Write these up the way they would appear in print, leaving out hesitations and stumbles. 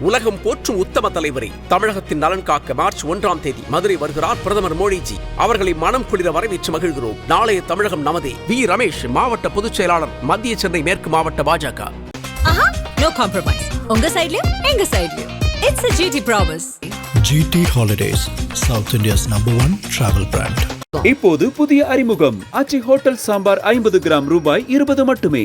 உலகம் போற்றும் உத்தம தலைவரை தமிழகத்தின் நலன் காக்க மார்ச் 1ஆம் தேதி மதுரை வருகிறார் பிரதமர் மோடிஜி. அவர்களை மனம் குளிர வரவேற்று மகிழ்கிறோம். நாளைய தமிழகம் நமதே. வி ரமேஷ், மாவட்ட பொதுச் செயலாளர், மத்திய சென்னை மேற்கு மாவட்ட பாஜக. No compromise. உங்க சைடுலயும் எங்க சைடுலயும். It's a GT promise. GT Holidays, South India's #1 travel brand. இப்போது புதிய அறிமுகம் ஆச்சி ஹோட்டல் சாம்பார் 50 கிராம் ரூபாய் 20 மட்டுமே.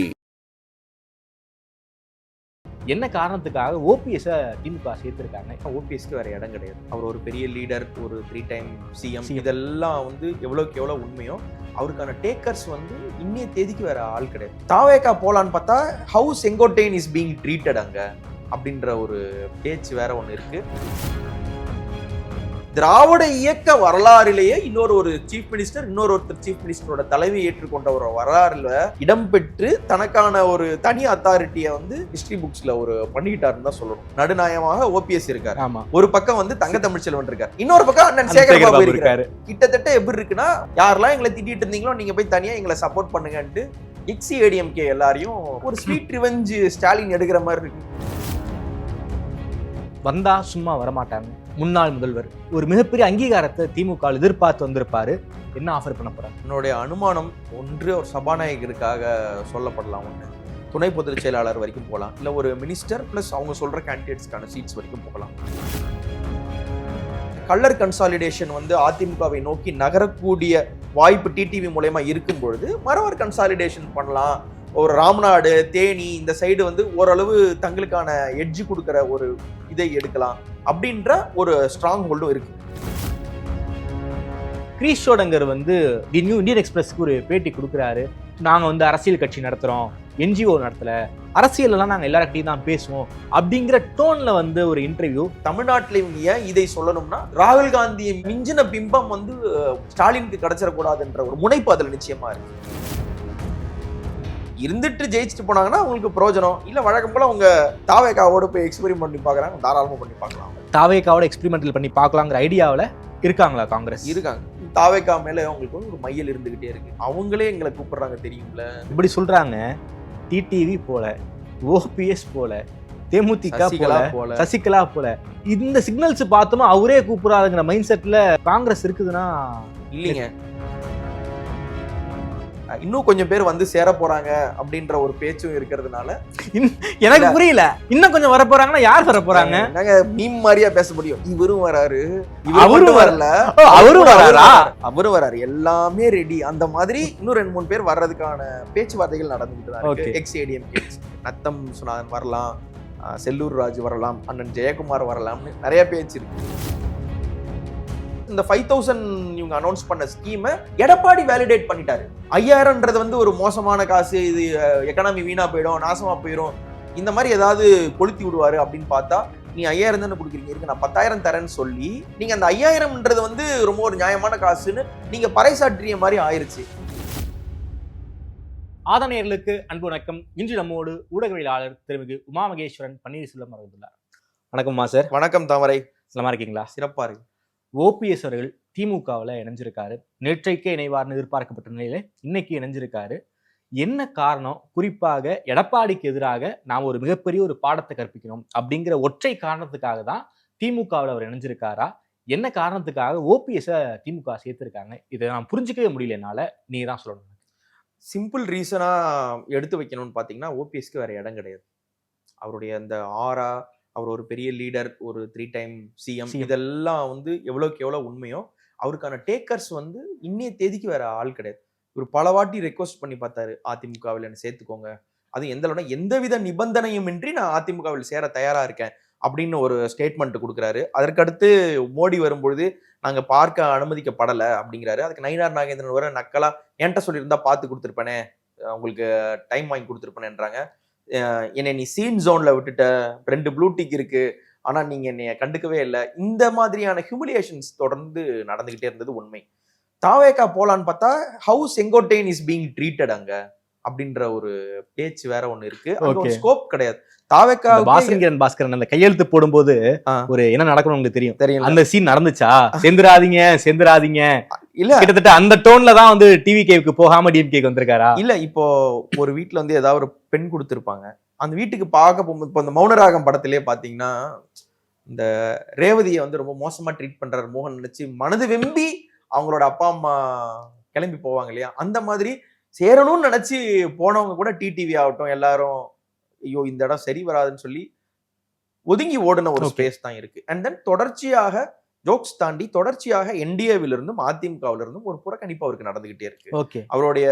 என்ன காரணத்துக்காக ஓபிஎஸ் திமுக சேர்த்திருக்காங்க? ஓபிஎஸ்க்கு வேற இடம் கிடையாது. அவர் ஒரு பெரிய லீடர், ஒரு 3 டைம் சிஎம். இதெல்லாம் வந்து எவ்வளவுக்கு எவ்வளவு உண்மையோ அவருக்கான டேக்கர்ஸ் வந்து இன்னைய தேதிக்கு வேற ஆள் கிடையாது. தாவேகா போலான்னு பார்த்தா how Sengottaiyan is being treated அங்க அப்படின்ற ஒரு பேச்சு வேற ஒண்ணு இருக்கு. திராவிட இயக்க வரலாறிலேயே இன்னொரு சீஃப் மினிஸ்டர் ஒருத்தர் சீஃப் மினிஸ்டரோட தலைமை ஏற்றுக்கொண்ட ஒரு வரலாறுல இடம்பெற்று தனக்கான ஒரு தனி அத்தாரிட்டியை வந்து ஹிஸ்டரி புக்ஸ்ல ஒரு பண்ணிக்கிட்டாருன்னு தான் சொல்லணும். நடுநாயகமாக ஓபிஎஸ் இருக்காரு. ஒரு பக்கம் வந்து தங்க தமிழ்ச்செல்வன் இருக்காரு, இன்னொரு பக்கம் அண்ணன் சேகர்பாபு இருக்காரு. கிட்டத்தட்ட எப்படி இருக்குன்னா, யாரெல்லாம் எங்களை திட்டிட்டு இருந்தீங்களோ நீங்க போய் தனியா எங்களை சப்போர்ட் பண்ணுங்கன்ட்டு XCADMK எல்லாரையும் ஒரு ஸ்வீட் ரிவெஞ்ச் ஸ்டாலின் எடுக்கிற மாதிரி இருக்கு. வந்தா சும்மா வரமாட்டாங்க. முன்னாள் முதல்வர் ஒரு மிகப்பெரிய அங்கீகாரத்தை திமுக எதிர்பார்த்து வந்திருப்பாரு. என்ன ஆஃபர் பண்ண போறாங்க? என்னுடைய அனுமானம் ஒன்று ஒரு சபாநாயகருக்காக சொல்லப்படலாம், ஒன்று துணை பொதுச் செயலாளர் வரைக்கும் போகலாம், இல்லை ஒரு மினிஸ்டர் பிளஸ் அவங்க சொல்ற கேண்டிடேட்ஸ்க்கான சீட்ஸ் வரைக்கும் போகலாம். கல்லர் கன்சாலிடேஷன் வந்து அதிமுகவை நோக்கி நகரக்கூடிய வாய்ப்பு டிடிவி மூலமா இருக்கும் பொழுது மறவர் கன்சாலிடேஷன் பண்ணலாம். ஒரு ராம்நாடு, தேனி இந்த சைடு வந்து ஓரளவு தங்களுக்கான எட்ஜ் கொடுக்குற ஒரு இதை எடுக்கலாம் அப்படின்ற ஒரு ஸ்ட்ராங் ஹோல்டும் இருக்கு. கிரீஷ் சோடங்கர் வந்து தி நியூ இந்தியன் எக்ஸ்பிரஸ்க்கு ஒரு பேட்டி கொடுக்குறாரு. நாங்க வந்து அரசியல் கட்சி நடத்துறோம், NGO நடத்தல, அரசியல்லாம் நாங்க எல்லார்கிட்டையும் தான் பேசுவோம் அப்படிங்கிற டோன்ல வந்து ஒரு இன்டர்வியூ. தமிழ்நாட்டில் இவங்க ஏன் இதை சொல்லணும்னா, ராகுல் காந்தியை மிஞ்சின பிம்பம் வந்து ஸ்டாலினுக்கு கிடைச்சிடக்கூடாதுன்ற ஒரு முனைப்பு அதுல நிச்சயமா இருக்கு. இருந்துட்டு ஜெயிச்சுட்டு போனாங்கன்னா அவங்களுக்கு பிரயோஜனம் இல்ல, வழக்கம் போல அவங்க தாவேகாவோட போய் எக்ஸ்பெரிமெண்ட் பண்ணி பாக்குறாங்க, தாராளமா பண்ணி பார்க்கலாம். தாவேகாவோட எக்ஸ்பெரிமெண்டல் பண்ணி பார்க்கலாங்கிற ஐடியாவில் இருக்காங்களா காங்கிரஸ்? இருக்காங்க. தாவேகா மேல அவங்களுக்கு ஒரு மையல் இருந்துகிட்டே இருக்கு. அவங்களே எங்களை கூப்பிடுறாங்க தெரியுங்கள. இப்படி சொல்றாங்க. டிடிவி போல, OPS போல, தேமுதிக போல, சசிகலா போல, இந்த சிக்னல்ஸ் பார்த்தோமா அவரே கூப்பிடுறாருங்கிற மைண்ட் செட்ல காங்கிரஸ் இருக்குதுன்னா இல்லைங்க. இன்னும் கொஞ்சம் பேர் வந்து சேர போறாங்க அப்படின்ற ஒரு பேச்சும் இருக்கிறதுனால எனக்கு புரியல. இன்னும் கொஞ்சம் வர போறாங்கன்னா யார் வர போறாங்க? நாங்க மீம் மாதிரியா பேச முடியும். இவரும் வராரு, அவரும் வரல, அவரும் வராரு, எல்லாமே ரெடி. அந்த மாதிரி இன்னும் 2-3 பேர் வர்றதுக்கான பேச்சுவார்த்தைகள் நடந்துகிட்டு தான் இருக்கு. XCADMK நத்தம் சுனாதன் வரலாம், செல்லூர் ராஜு வரலாம், அண்ணன் ஜெயக்குமார் வரலாம்னு நிறைய பேச்சு இருக்கு. இந்த 5000 இவங்க அனௌன்ஸ் பண்ண ஸ்கீமை எடப்பாடி வேலிடேட் பண்ணிட்டாரு. 5000ன்றது வந்து ஒரு மோசமான காசு, இது எக்கனாமி வீணா போயிடும், நாசமா போயிடும், இந்த மாதிரி ஏதாவது கொளுத்தி விடுவாரு அப்படின்னு பார்த்தா, நீ 5000 தானே கொடுக்குறீங்க, இருக்கு நான் 10,000 தரேன்னு சொல்லி நீங்க அந்த 5000ன்றது வந்து ரொம்ப ஒரு நியாயமான காசுன்னு நீங்க பறைசாற்றிய மாதிரி ஆயிருச்சு. ஆதனையர்களுக்கு அன்பு வணக்கம். இன்று நம்மோடு ஊடகவியலாளர் திருமிகு உமா மகேஸ்வரன் பன்னீர்செல்வம் அவர்கள். வணக்கம்மா சார். வணக்கம் தாமரை. நலமா இருக்கீங்களா? சிறப்பா இருக்கு. OPS அவர்கள் திமுகவில் இணைஞ்சிருக்காரு. நேற்றைக்கே இணைவார்னு எதிர்பார்க்கப்பட்ட நிலையில இன்னைக்கு இணைஞ்சிருக்காரு. என்ன காரணம்? குறிப்பாக எடப்பாடிக்கு எதிராக நாம் ஒரு மிகப்பெரிய ஒரு பாடத்தை கற்பிக்கணும் அப்படிங்கிற ஒற்றை காரணத்துக்காக தான் திமுகவில் அவர் இணைஞ்சிருக்காரா? என்ன காரணத்துக்காக OPS திமுக சேர்த்திருக்காங்க? இதை நான் புரிஞ்சுக்கவே முடியல என்னால. நீங்க தான் சொல்லணும். சிம்பிள் ரீசனா எடுத்து வைக்கணும்னு பாத்தீங்கன்னா, OPSக்கு வேற இடம் கிடையாது. அவருடைய அந்த ஆரா, அவர் ஒரு பெரிய லீடர், ஒரு 3 டைம் சிஎம், இதெல்லாம் வந்து எவ்வளவுக்கு எவ்வளவு உண்மையோ அவருக்கான டேக்கர்ஸ் வந்து இன்னைய தேதிக்கு வேற ஆள் கிடையாது. இவர் பல வாட்டி ரெக்வஸ்ட் பண்ணி பார்த்தாரு, அதிமுகவில் என்ன சேர்த்துக்கோங்க, அது எந்தவித நிபந்தனையும் இன்றி நான் அதிமுகவில் சேர தயாரா இருக்கேன் அப்படின்னு ஒரு ஸ்டேட்மெண்ட் கொடுக்குறாரு. அதற்கடுத்து மோடி வரும்பொழுது நாங்க பார்க்க அனுமதிக்கப்படலை அப்படிங்கிறாரு. அதுக்கு நயினார் நாகேந்திரன் வர நக்கலா என்கிட்ட சொல்லியிருந்தா பார்த்து கொடுத்துருப்பேனே, உங்களுக்கு டைம் வாங்கி கொடுத்துருப்பேன்ன்றாங்க. என்னை நீ சீன் ஜோன்ல விட்டுட்ட, 2 ப்ளூ டிக் இருக்கு, ஆனா நீங்க என்னைய கண்டுக்கவே இல்லை. இந்த மாதிரியான ஹியூமிலியேஷன்ஸ் தொடர்ந்து நடந்துகிட்டே இருந்தது உண்மை. தாவேகா போலான்னு பார்த்தா how Sengottaiyan is being treated அங்க அப்படின்ற ஒரு பேச்சு வேற ஒண்ணு இருக்கு. ஸ்கோப் கிடையாது. தாவேகா பாஸ்கரன் அந்த கையெழுத்து போடும்போது ஒரு என்ன நடக்கணும் உங்களுக்கு தெரியும். அந்த சீன் நடந்துச்சா? செந்துராதீங்க இல்ல, கிட்டத்தட்ட அந்த டோன்ல தான் வந்து டிவிகேக்கு போகாம டிஎம்கேக்கு வந்திருக்காரா? இல்ல, இப்போ ஒரு வீட்டுல வந்து ஏதாவது ஒரு பெண் கொடுத்திருப்பாங்க, அந்த வீட்டுக்கு பார்க்க போகும்போது இப்போ இந்த மௌனராகம் படத்திலே பாத்தீங்கன்னா இந்த ரேவதியை வந்து ரொம்ப மோசமா ட்ரீட் பண்றாரு மோகன் நினைச்சு மனது வெம்பி அவங்களோட அப்பா அம்மா கிளம்பி போவாங்க இல்லையா, அந்த மாதிரி சேரணும்னு நினைச்சு போனவங்க கூட டிடிவி ஆகட்டும் எல்லாரும் ஐயோ இந்த இடம் சரி வராதுன்னு சொல்லி ஒதுங்கி ஓடின ஒரு ஸ்பேஸ் தான் இருக்கு. அண்ட் தென் தொடர்ச்சியாக ஜோக்ஸ் தாண்டி தொடர்ச்சியாக என்டிஏவிலிருந்தும் அதிமுகவிலிருந்தும் ஒரு புறக்கணிப்பு அவருக்கு நடந்துகிட்டே இருக்கு. அவருடைய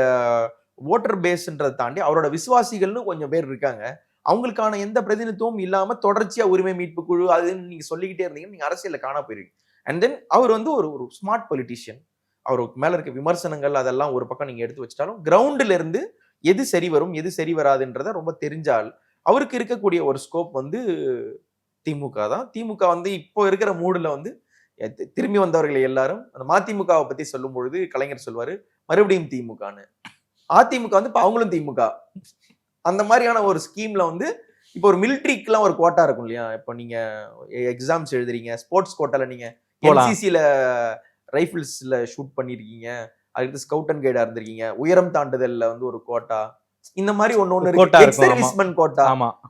ஓட்டர் பேஸ்ன்றதை தாண்டி அவரோட விசுவாசிகள்னு கொஞ்சம் பேர் இருக்காங்க, அவங்களுக்கான எந்த பிரதிநிதித்துவம் இல்லாம தொடர்ச்சியா உரிமை மீட்பு குழு அதுன்னு நீங்க சொல்லிக்கிட்டே இருந்தீங்கன்னா நீங்க அரசியல்ல காண போயிருக்கீங்க. அண்ட் தென் அவர் வந்து ஒரு ஸ்மார்ட் பொலிட்டிஷியன். அவருக்கு மேல இருக்க விமர்சனங்கள் அதெல்லாம் ஒரு பக்கம் நீங்க எடுத்து வச்சிட்டாலும் கிரவுண்ட்ல இருந்து எது சரி வரும் எது சரி வராதுன்றத ரொம்ப தெரிஞ்சால் அவருக்கு இருக்கக்கூடிய ஒரு ஸ்கோப் வந்து திமுக தான். திமுக வந்து இப்போ இருக்கிற மூடுல வந்து திரும்பி வந்தவர்களை எல்லாரும் அந்த மதிமுகவை பத்தி சொல்லும் பொழுது கலைஞர் சொல்வாரு மறுபடியும் திமுகன்னு. அதிமுக வந்து இப்ப அவங்களும் திமுக அந்த மாதிரியான ஒரு ஸ்கீம்ல வந்து இப்போ ஒரு மிலிட்ரிக்கெல்லாம் ஒரு கோட்டா இருக்கும் இல்லையா, இப்போ நீங்க எக்ஸாம்ஸ் எழுதுறீங்க, ஸ்போர்ட்ஸ் கோட்டால நீங்க என்சிசில ரைபிள்ஸ்ல ஷூட் பண்ணிருக்கீங்க, அதுக்கு ஸ்கவுட் அண்ட் கைடா இருந்திருக்கீங்க, உயரம் தாண்டுதல்ல வந்து ஒரு கோட்டா, இந்த மாதிரி ஒண்ணு இருக்கு சர்வீஸ்மேன் கோட்டா,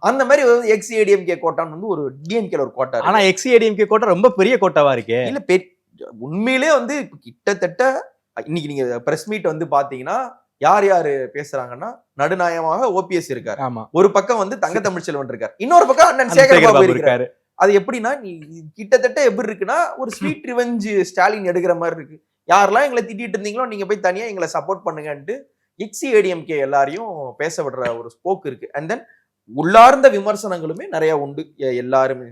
அந்த மாதிரி எக்ஸ் ஏடிஎம்கே கோட்டான்னு வந்து ஒரு டிஎம்கே ஒரு கோட்டா. ஆனா எக்ஸ் ஏடிஎம்கே கோட்டா ரொம்ப பெரிய கோட்டாவா இருக்கு. இல்ல உண்மையிலே வந்து கிட்டத்தட்ட இன்னைக்கு நீங்க பிரஸ் மீட் வந்து பாத்தீங்கன்னா யார் யாரு பேசுறாங்கன்னா நடுநாயகமாக ஓபிஎஸ் இருக்காரு, ஒரு பக்கம் வந்து தங்க தமிழ்ச்செல்வன் இருக்காரு, இன்னொரு பக்கம் அண்ணன் சேகர்பாபு இருக்காரு. அது எப்படின்னா கிட்டத்தட்ட எப்படி இருக்குன்னா ஒரு ஸ்வீட் ரிவெஞ்ச் ஸ்டாலின் எடுக்கிற மாதிரி இருக்கு. யாரெல்லாம் எங்களை திட்டிட்டு இருந்தீங்களோ நீங்க போய் தனியா எங்களை சப்போர்ட் பண்ணுங்கன்ட்டு எக்ஸிஏடிஎம்கே எல்லாரையும் பேச விடுற ஒரு ஸ்போக் இருக்கு. அண்ட் தென் உள்ளார்ந்த விமர்சனங்களுமே நிறைய உண்டு. எல்லாரும்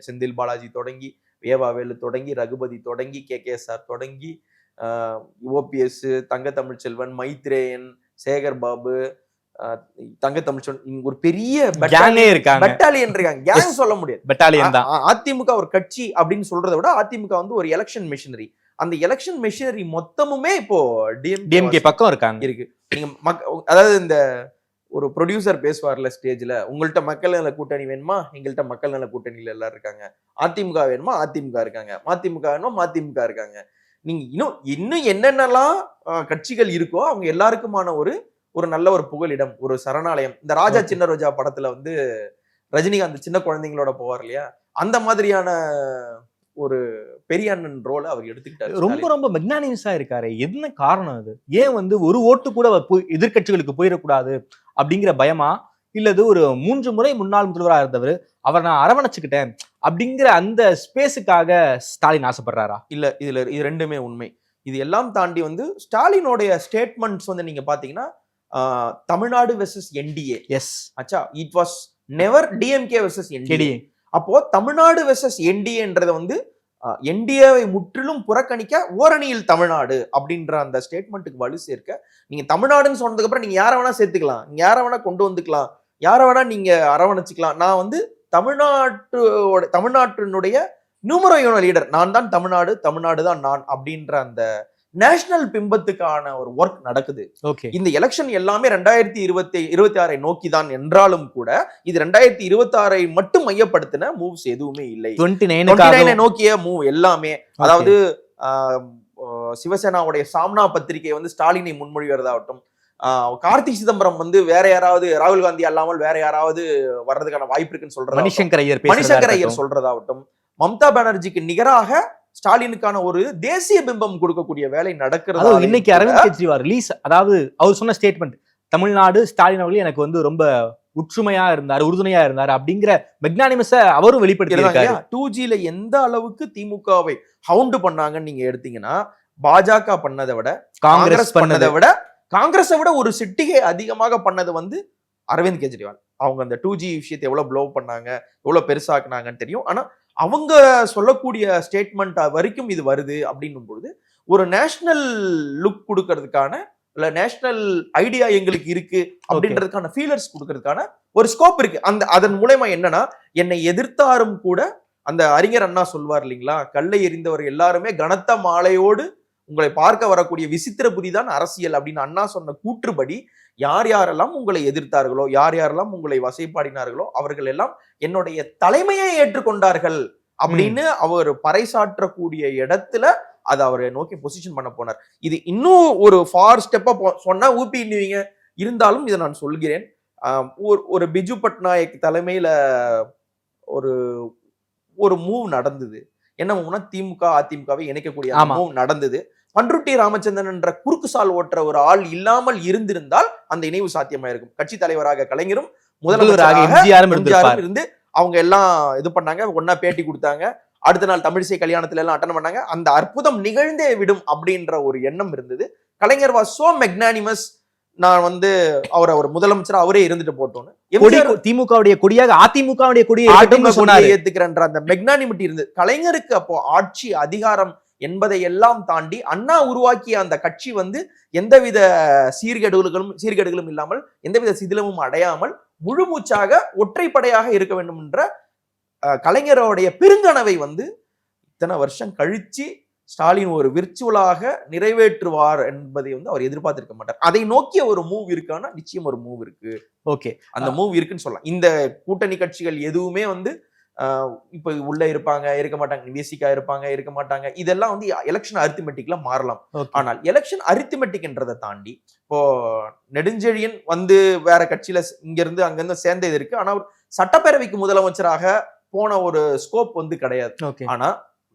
செந்தில் பாலாஜி தொடங்கி வேவாவேலு தொடங்கி ரகுபதி தொடங்கி KKSR தொடங்கி ஓபிஎஸ், தங்க தமிழ்ச்செல்வன், மைத்ரேயன், சேகர் பாபு, தங்க தமிழ்ச்செல்வன் ஒரு பெரிய பட்டாலியன் இருக்காங்க. கேங் சொல்ல முடியாது, பட்டாலியன் தான். அதிமுக ஒரு கட்சி அப்படின்னு சொல்றதை விட அதிமுக வந்து ஒரு எலெக்ஷன் மிஷினரி. அந்த எலெக்ஷன் மிஷினரி மொத்தமுமே இப்போ டிஎம்கே பக்கம் இருக்கு. நீங்க அதாவது இந்த ஒரு ப்ரொடியூசர் பேசுவார்ல ஸ்டேஜ்ல, உங்கள்ட்ட மக்கள் நல கூட்டணி வேணுமா, எங்கள்கிட்ட மக்கள் நல கூட்டணியில எல்லாரும் இருக்காங்க, அதிமுக வேணுமா அதிமுக இருக்காங்க, மதிமுக வேணுமா மதிமுக இருக்காங்க. நீங்க இன்னும் என்னென்னலாம் கட்சிகள் இருக்கோ அவங்க எல்லாருக்குமான ஒரு நல்ல ஒரு புகலிடம், ஒரு சரணாலயம். இந்த ராஜா சின்ன ரோஜா படத்துல வந்து ரஜினிகாந்த் சின்ன குழந்தைங்களோட போவார் இல்லையா, அந்த மாதிரியான ஒரு பெரிய அண்ணன் ரோல அவர் எடுத்துக்கிட்டாரு. ரொம்ப மெக்னானிமஸா இருக்காரு. என்ன காரணம் அது? ஏன் வந்து ஒரு ஓட்டு கூட எதிர்கட்சிகளுக்கு போயிடக்கூடாது அப்படிங்கிற பயமா, இல்லது ஒரு 3 முறை முன்னாள் முதல்வராக இருந்தவர் அவர் நான் அரவணைச்சுக்கிட்டேன் அப்படிங்கிற அந்த ஸ்பேஸுக்காக ஸ்டாலின் ஆசைப்படுறாரா? இல்ல, இது ரெண்டுமே உண்மை. இது எல்லாம் தாண்டி வந்து ஸ்டாலினோடைய ஸ்டேட்மெண்ட்ஸ் வந்து நீங்க பாத்தீங்கன்னா தமிழ்நாடு வெர்சஸ் என்டிஏ. எஸ் அச்சா, it was never DMK versus NDA. அப்போ தமிழ்நாடு வெர்சஸ் என்டிஏன்றத வந்து என்டிஏவை முற்றிலும் புறக்கணிக்க ஓரணியில் தமிழ்நாடு அப்படின்ற அந்த ஸ்டேட்மெண்ட்டுக்கு வலு சேர்க்க, நீங்க தமிழ்நாடுன்னு சொன்னதுக்கு அப்புறம் நீங்க யாரை வேணா சேர்த்துக்கலாம், நீங்க யாரை வேணா கொண்டு வந்துக்கலாம், யாரை வேணா நீங்க அரவணைச்சுக்கலாம். நான் வந்து தமிழ்நாட்டினுடைய நியூமரோ யூனோ லீடர், நான் தான் தமிழ்நாடு, தமிழ்நாடு தான் நான் அப்படின்ற அந்த நேஷனல் பிம்பத்துக்கான ஒரு ஒர்க் நடக்குது. இந்த எலெக்ஷன் எல்லாமே 2026 நோக்கி தான் என்றாலும் கூட இது 2026 மட்டும் மையப்படுத்தின மூவ்ஸ் எதுவுமே இல்லை. 29 நோக்கிய மூவ் எல்லாமே, அதாவது சிவசேனாவுடைய சாம்னா பத்திரிகை வந்து ஸ்டாலினை முன்மொழிவதாகட்டும், கார்த்திக் சிதம்பரம் வந்து வேற யாராவது ராகுல் காந்தி அல்லாமல் வேற யாராவது வர்றதுக்கான வாய்ப்பு இருக்குன்னு சொல்றது, மணிசங்கர் ஐயர் சொல்றதாகட்டும், மம்தா பானர்ஜிக்கு நிகராக ஸ்டாலினுக்கான ஒரு தேசிய பிம்பம் கொடுக்கக்கூடிய வேலை நடக்கிறது. இன்னைக்கு அரவிந்த் கெஜ்ரிவால் ரிலீஸ், அதாவது அவர் சொன்ன ஸ்டேட்மெண்ட், தமிழ்நாடு ஸ்டாலின் அவர்கள் எனக்கு வந்து ரொம்ப ஒற்றுமையா இருந்தாரு, உறுதுணையா இருந்தாரு அப்படிங்கிற மெக்னானிமஸ அவரும் வெளிப்படுத்தியிருக்காரு. 2Gல எந்த அளவுக்கு திமுகவை ஹவுண்ட் பண்ணாங்கன்னு நீங்க எடுத்தீங்கன்னா, பாஜக பண்ணதை விட காங்கிரஸ் பண்ணதை விட காங்கிரஸை விட ஒரு சிட்டிகை அதிகமாக பண்ணது வந்து அரவிந்த் கெஜ்ரிவால். அவங்க அந்த 2G விஷயத்தை எவ்வளவு ப்ளோ பண்ணாங்க, எவ்வளவு பெருசாக்குனாங்கன்னு தெரியும். ஆனா அவங்க சொல்லக்கூடிய ஸ்டேட்மெண்ட் வரைக்கும் இது வருது அப்படின்னும் பொழுது ஒரு நேஷனல் லுக் கொடுக்கறதுக்கான, இல்ல நேஷனல் ஐடியா எங்களுக்கு இருக்கு அப்படின்றதுக்கான ஃபீலர்ஸ் கொடுக்கறதுக்கான ஒரு ஸ்கோப் இருக்கு. அதன் மூலமா என்னன்னா, என்னை எதிர்த்தாரும் கூட அந்த அறிஞர் அண்ணா சொல்வார் இல்லைங்களா, கல்லை எறிந்தவர் எல்லாருமே கனத்த மாலையோடு உங்களை பார்க்க வரக்கூடிய விசித்திர புதிதான் அரசியல் அப்படின்னு அண்ணா சொன்ன கூற்றுப்படி யார் யாரெல்லாம் உங்களை எதிர்த்தார்களோ, யார் யாரெல்லாம் உங்களை வசைப்பாடினார்களோ அவர்கள் எல்லாம் என்னுடைய தலைமையை ஏற்றுக்கொண்டார்கள் அப்படின்னு அவர் பறைசாற்றக்கூடிய இடத்துல அதை அவரை நோக்கி பொசிஷன் பண்ண போனார். இது இன்னும் ஒரு ஃபார் ஸ்டெப்பா சொன்னா ஊப்பிடுவீங்க. இருந்தாலும் இதை நான் சொல்கிறேன், ஒரு பிஜு பட்நாயக் தலைமையில ஒரு ஒரு மூவ் நடந்தது. என்ன மூவ்னா திமுக அதிமுகவை இணைக்கக்கூடிய மூவ் நடந்தது. பண்ருட்டி ராமச்சந்திரன் என்ற குறுக்கு சால் ஓட்டுற ஒரு ஆள் இல்லாமல் இருந்திருந்தால் அந்த இணைவு சாத்தியமாயிருக்கும். கட்சி தலைவராக கலைஞரும் முதல்வராக எம்ஜிஆரும் இருந்து அவங்க எல்லாம் இது பண்ணாங்க, ஒன்னா பேட்டி கொடுத்தாங்க. அடுத்த நாள் தமிழிசை கல்யாணத்துல எல்லாம் அட்டன் பண்ணாங்க. அந்த அற்புதம் நிகழ்ந்தே விடும் அப்படின்ற ஒரு எண்ணம் இருந்தது. கலைஞர் வாஸ் சோ மெக்னானிமஸ், நான் வந்து அவரை ஒரு முதலமைச்சர் அவரே இருந்துட்டு போட்டோன்னு திமுகவுடைய கொடியாக அதிமுகவுடைய கொடியை ஏத்துக்கிறன்ற அந்த மெக்னானிமிட்டி இருந்தது. கலைஞருக்கு அப்போ ஆட்சி அதிகாரம் என்பதை எல்லாம் தாண்டி அண்ணா உருவாக்கிய அந்த கட்சி வந்து எந்தவித சீர்கேடுகளும் இல்லாமல் எந்தவித சிதிலமும் அடையாமல் முழுமூச்சாக ஒற்றைப்படையாக இருக்க வேண்டும் என்ற கலைஞருடைய பெருங்கனவை வந்து இத்தனை வருஷம் கழிச்சு ஸ்டாலின் ஒரு விர்ச்சுவலாக நிறைவேற்றுவார் என்பதை வந்து அவர் எதிர்பார்த்திருக்க மாட்டார். அதை நோக்கிய ஒரு மூவ் இருக்கான்னா நிச்சயம் ஒரு மூவ் இருக்கு. ஓகே, அந்த மூவ் இருக்குன்னு சொல்லலாம். இந்த கூட்டணி கட்சிகள் எதுவுமே வந்து இப்ப உள்ள இருப்பாங்க, இருக்க மாட்டாங்க, விசிகா இருப்பாங்க, இருக்க மாட்டாங்க, இதெல்லாம் வந்து எலெக்ஷன் அரித்மெட்டிக்ல மாறலாம். ஆனால் எலெக்ஷன் அரித்மெட்டிக்ன்றதை தாண்டி இப்போ நெடுஞ்செழியன் வந்து வேற கட்சியில இங்க இருந்து அங்க இருந்து சேர்ந்தது இருக்கு. ஆனா சட்டப்பேரவைக்கு முதலமைச்சராக போன ஒரு ஸ்கோப் வந்து கிடையாது. ஆனா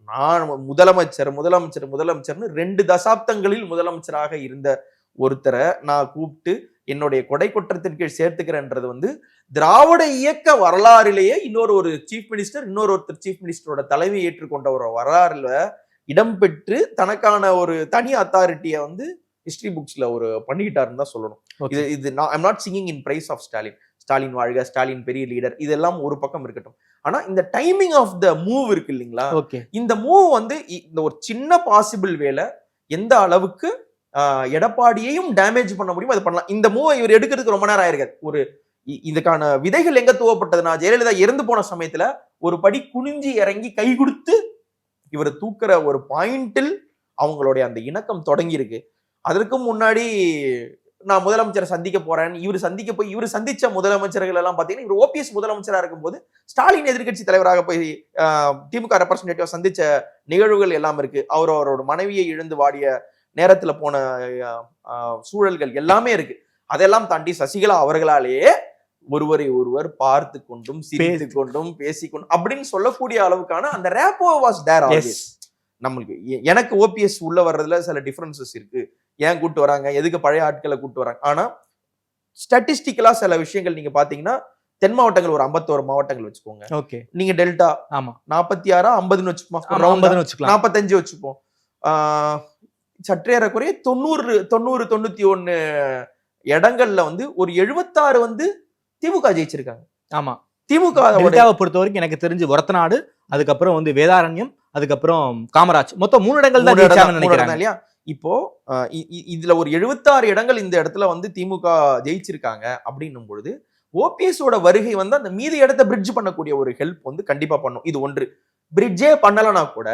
நான் முதலமைச்சர்னு 2 தசாப்தங்களில் முதலமைச்சராக இருந்த ஒருத்தரை நான் கூப்பிட்டு என்னுடைய கொடை கொற்றத்தின் கீழ் சேர்த்துக்கிறேன்றது வந்து திராவிட இயக்க வரலாறிலேயே ஒரு சீஃப் மினிஸ்டரோட தலைமை ஏற்றுக்கொண்ட ஒரு வரலாறுல இடம்பெற்று தனக்கான ஒரு தனி அத்தாரிட்டியை வந்து ஹிஸ்டரி புக்ஸ்ல ஒரு பண்ணிக்கிட்டாருன்னு தான் சொல்லணும். இது I'm not singing in praise of Stalin வாழ்க, ஸ்டாலின் பெரிய லீடர், இதெல்லாம் ஒரு பக்கம் இருக்கட்டும். ஆனா இந்த டைமிங் ஆஃப் த மூவ் இருக்கு இல்லைங்களா, இந்த மூவ் வந்து இந்த ஒரு சின்ன பாசிபிள் வேலை எந்த அளவுக்கு எடப்பாடியையும் டேமேஜ் பண்ண முடியும் அது பண்ணலாம். இந்த மூவ் இவர் எடுக்கிறதுக்கு ரொம்ப நேரம் ஆயிருக்காது. இதுக்கான விதைகள் எங்க துவப்பட்டதுன்னா, ஜெயலலிதா இறந்து போன சமயத்துல ஒரு படி குனிஞ்சி இறங்கி கை கொடுத்து இவர் தூக்குற ஒரு பாயிண்டில் அவங்களுடைய அந்த இணக்கம் தொடங்கி இருக்கு. அதற்கு முன்னாடி நான் முதலமைச்சரை சந்திக்க போறேன், இவர் சந்திச்ச முதலமைச்சர்கள் எல்லாம் பாத்தீங்கன்னா, இவர் ஓபிஎஸ் முதலமைச்சரா இருக்கும்போது ஸ்டாலின் எதிர்கட்சி தலைவராக போய் திமுக ரெப்ரசன்டேட்டிவா சந்திச்ச நிகழ்வுகள் எல்லாம் இருக்கு. அவரோட மனைவியை இழந்து வாடிய நேரத்துல போன சூழல்கள் எல்லாமே இருக்கு. அதெல்லாம் தாண்டி சசிகலா அவர்களாலேயே ஒருவர் பார்த்து கொண்டும் சிரித்து கொண்டும் பேசிக்கொண்டும் அப்படின்னு சொல்லக்கூடிய அளவுக்கான அந்த ரேப்போ வாஸ் தேர் ஆல்வேஸ். நம்மளுக்கு எனக்கு ஓபிஎஸ் உள்ள வர்றதுல சில டிஃபரன்சஸ் இருக்கு. ஏன் கூட்டு வராங்க, எதுக்கு பழைய ஆட்களை கூட்டு வராங்க. ஆனா ஸ்டாட்டிஸ்டிக்கலா சில விஷயங்கள் நீங்க பாத்தீங்கன்னா, தென் மாவட்டங்கள் ஒரு 51 மாவட்டங்கள் வச்சுக்கோங்க. ஓகே, நீங்க டெல்டா 46 50 வச்சுப்போம், 45 வச்சுப்போம். சற்றேறக்குறைய 90-91 இடங்கள்ல வந்து ஒரு 76 வந்து திமுக ஜெயிச்சிருக்காங்க. ஆமா, திமுக பொறுத்த வரைக்கும் எனக்கு தெரிஞ்சு ஒரத்தநாடு, அதுக்கப்புறம் வந்து வேதாரண்யம், அதுக்கப்புறம் காமராஜ், மொத்தம் 3 இடங்கள் தான் நினைக்கிறேன் இல்லையா. இப்போ இதுல ஒரு 76 இடங்கள் இந்த இடத்துல வந்து திமுக ஜெயிச்சிருக்காங்க அப்படின்னும் பொழுது ஓபிஎஸோட வருகை வந்து அந்த மீதி இடத்தை பிரிட்ஜ் பண்ணக்கூடிய ஒரு ஹெல்ப் வந்து கண்டிப்பா பண்ணும். இது ஒன்று. பிரிட்ஜே பண்ணலனா கூட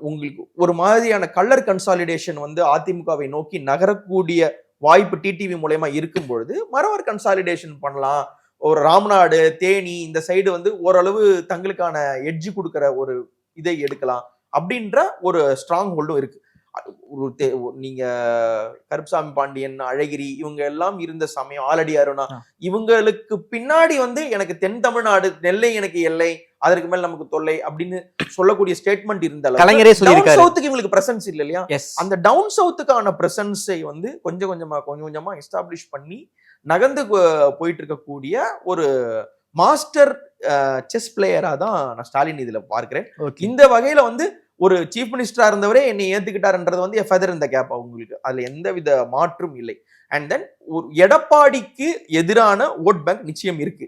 உங்களுக்கு ஒரு மாதிரியான கலர் கன்சாலிடேஷன் வந்து அதிமுகவை நோக்கி நகரக்கூடிய வாய்ப்பு டிடிவி மூலமா இருக்கும் பொழுது மறவர் கன்சாலிடேஷன் பண்ணலாம். ஒரு ராம்நாடு, தேனி இந்த சைடு வந்து ஓரளவு தங்களுக்கான எட்ஜ் கொடுக்கிற ஒரு இதை எடுக்கலாம் அப்படின்ற ஒரு ஸ்ட்ராங் ஹோல்டும் இருக்கு. நீங்க கருப்சாமி பாண்டியன், அழகிரி இவங்க எல்லாம் இருந்த சமயம், ஆலடி அருணா, இவங்களுக்கு பின்னாடி வந்து எனக்கு தென் தமிழ்நாடு, நெல்லை எனக்கு எல்லை, அதற்கு மேல நமக்கு தொல்லை அப்படின்னு சொல்லக்கூடிய ஸ்டேட்மெண்ட் இருந்தாலும் கலைஞரே சொல்லியிருக்காரு. சவுத்துக்கு இவங்களுக்கு பிரசன்ஸ் இல்ல இல்லையா. அந்த டவுன் சவுத்துக்கான பிரசன்ஸை வந்து கொஞ்சம் கொஞ்சமா எஸ்டாப்ளிஷ் பண்ணி நகர்ந்து போயிட்டு இருக்கக்கூடிய ஒரு மாஸ்டர் செஸ் பிளேயரா தான் நான் ஸ்டாலின் இதுல பார்க்கிறேன். இந்த வகையில வந்து ஒரு சீஃப் மினிஸ்டரா இருந்தவரே என்னை ஏத்துக்கிட்டாருன்றது வந்து ஃபெதர் இந்த கேப் அவங்களுக்கு, அதுல எந்தவித மாற்றும் இல்லை. அண்ட் தென் ஒரு எடப்பாடிக்கு எதிரான ஓட் பேங்க் நிச்சயம் இருக்கு.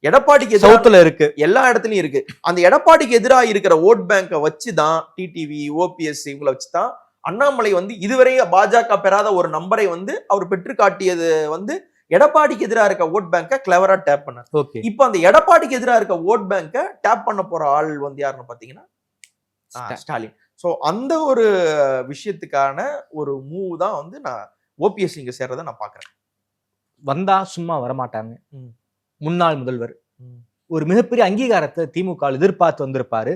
எடப்பாடிக்கு எதிராக இருக்கு, எல்லா இடத்துலயும் இருக்கு. அந்த எடப்பாடிக்கு எதிராக இருக்கிற ஓட் பேங்கை வச்சுதான் டிடிவி, ஓபிஎஸ் இவங்களை வச்சுதான் அண்ணாமலை வந்து இதுவரை பாஜக பெறாத ஒரு நம்பரை வந்து அவர் பெற்று காட்டியது வந்து எடப்பாடிக்கு எதிராக இருக்க ஓட் பேங்கை கிளவரா டேப் பண்ணார். இப்ப அந்த எடப்பாடிக்கு எதிராக இருக்க ஓட் பேங்கை டேப் பண்ண போற ஆள் வந்து யாருன்னு பாத்தீங்கன்னா ஸ்டாலின். சோ அந்த ஒரு விஷயத்துக்கான ஒரு மூவ் தான் வந்து நான் ஓபிஎஸ் இங்க சேர்றதை நான் பாக்குறேன். வந்தா சும்மா வரமாட்டாங்க. முன்னாள் முதல்வர் ஒரு மிகப்பெரிய அங்கீகாரத்தை திமுக எதிர்பார்த்து வந்திருப்பாரு.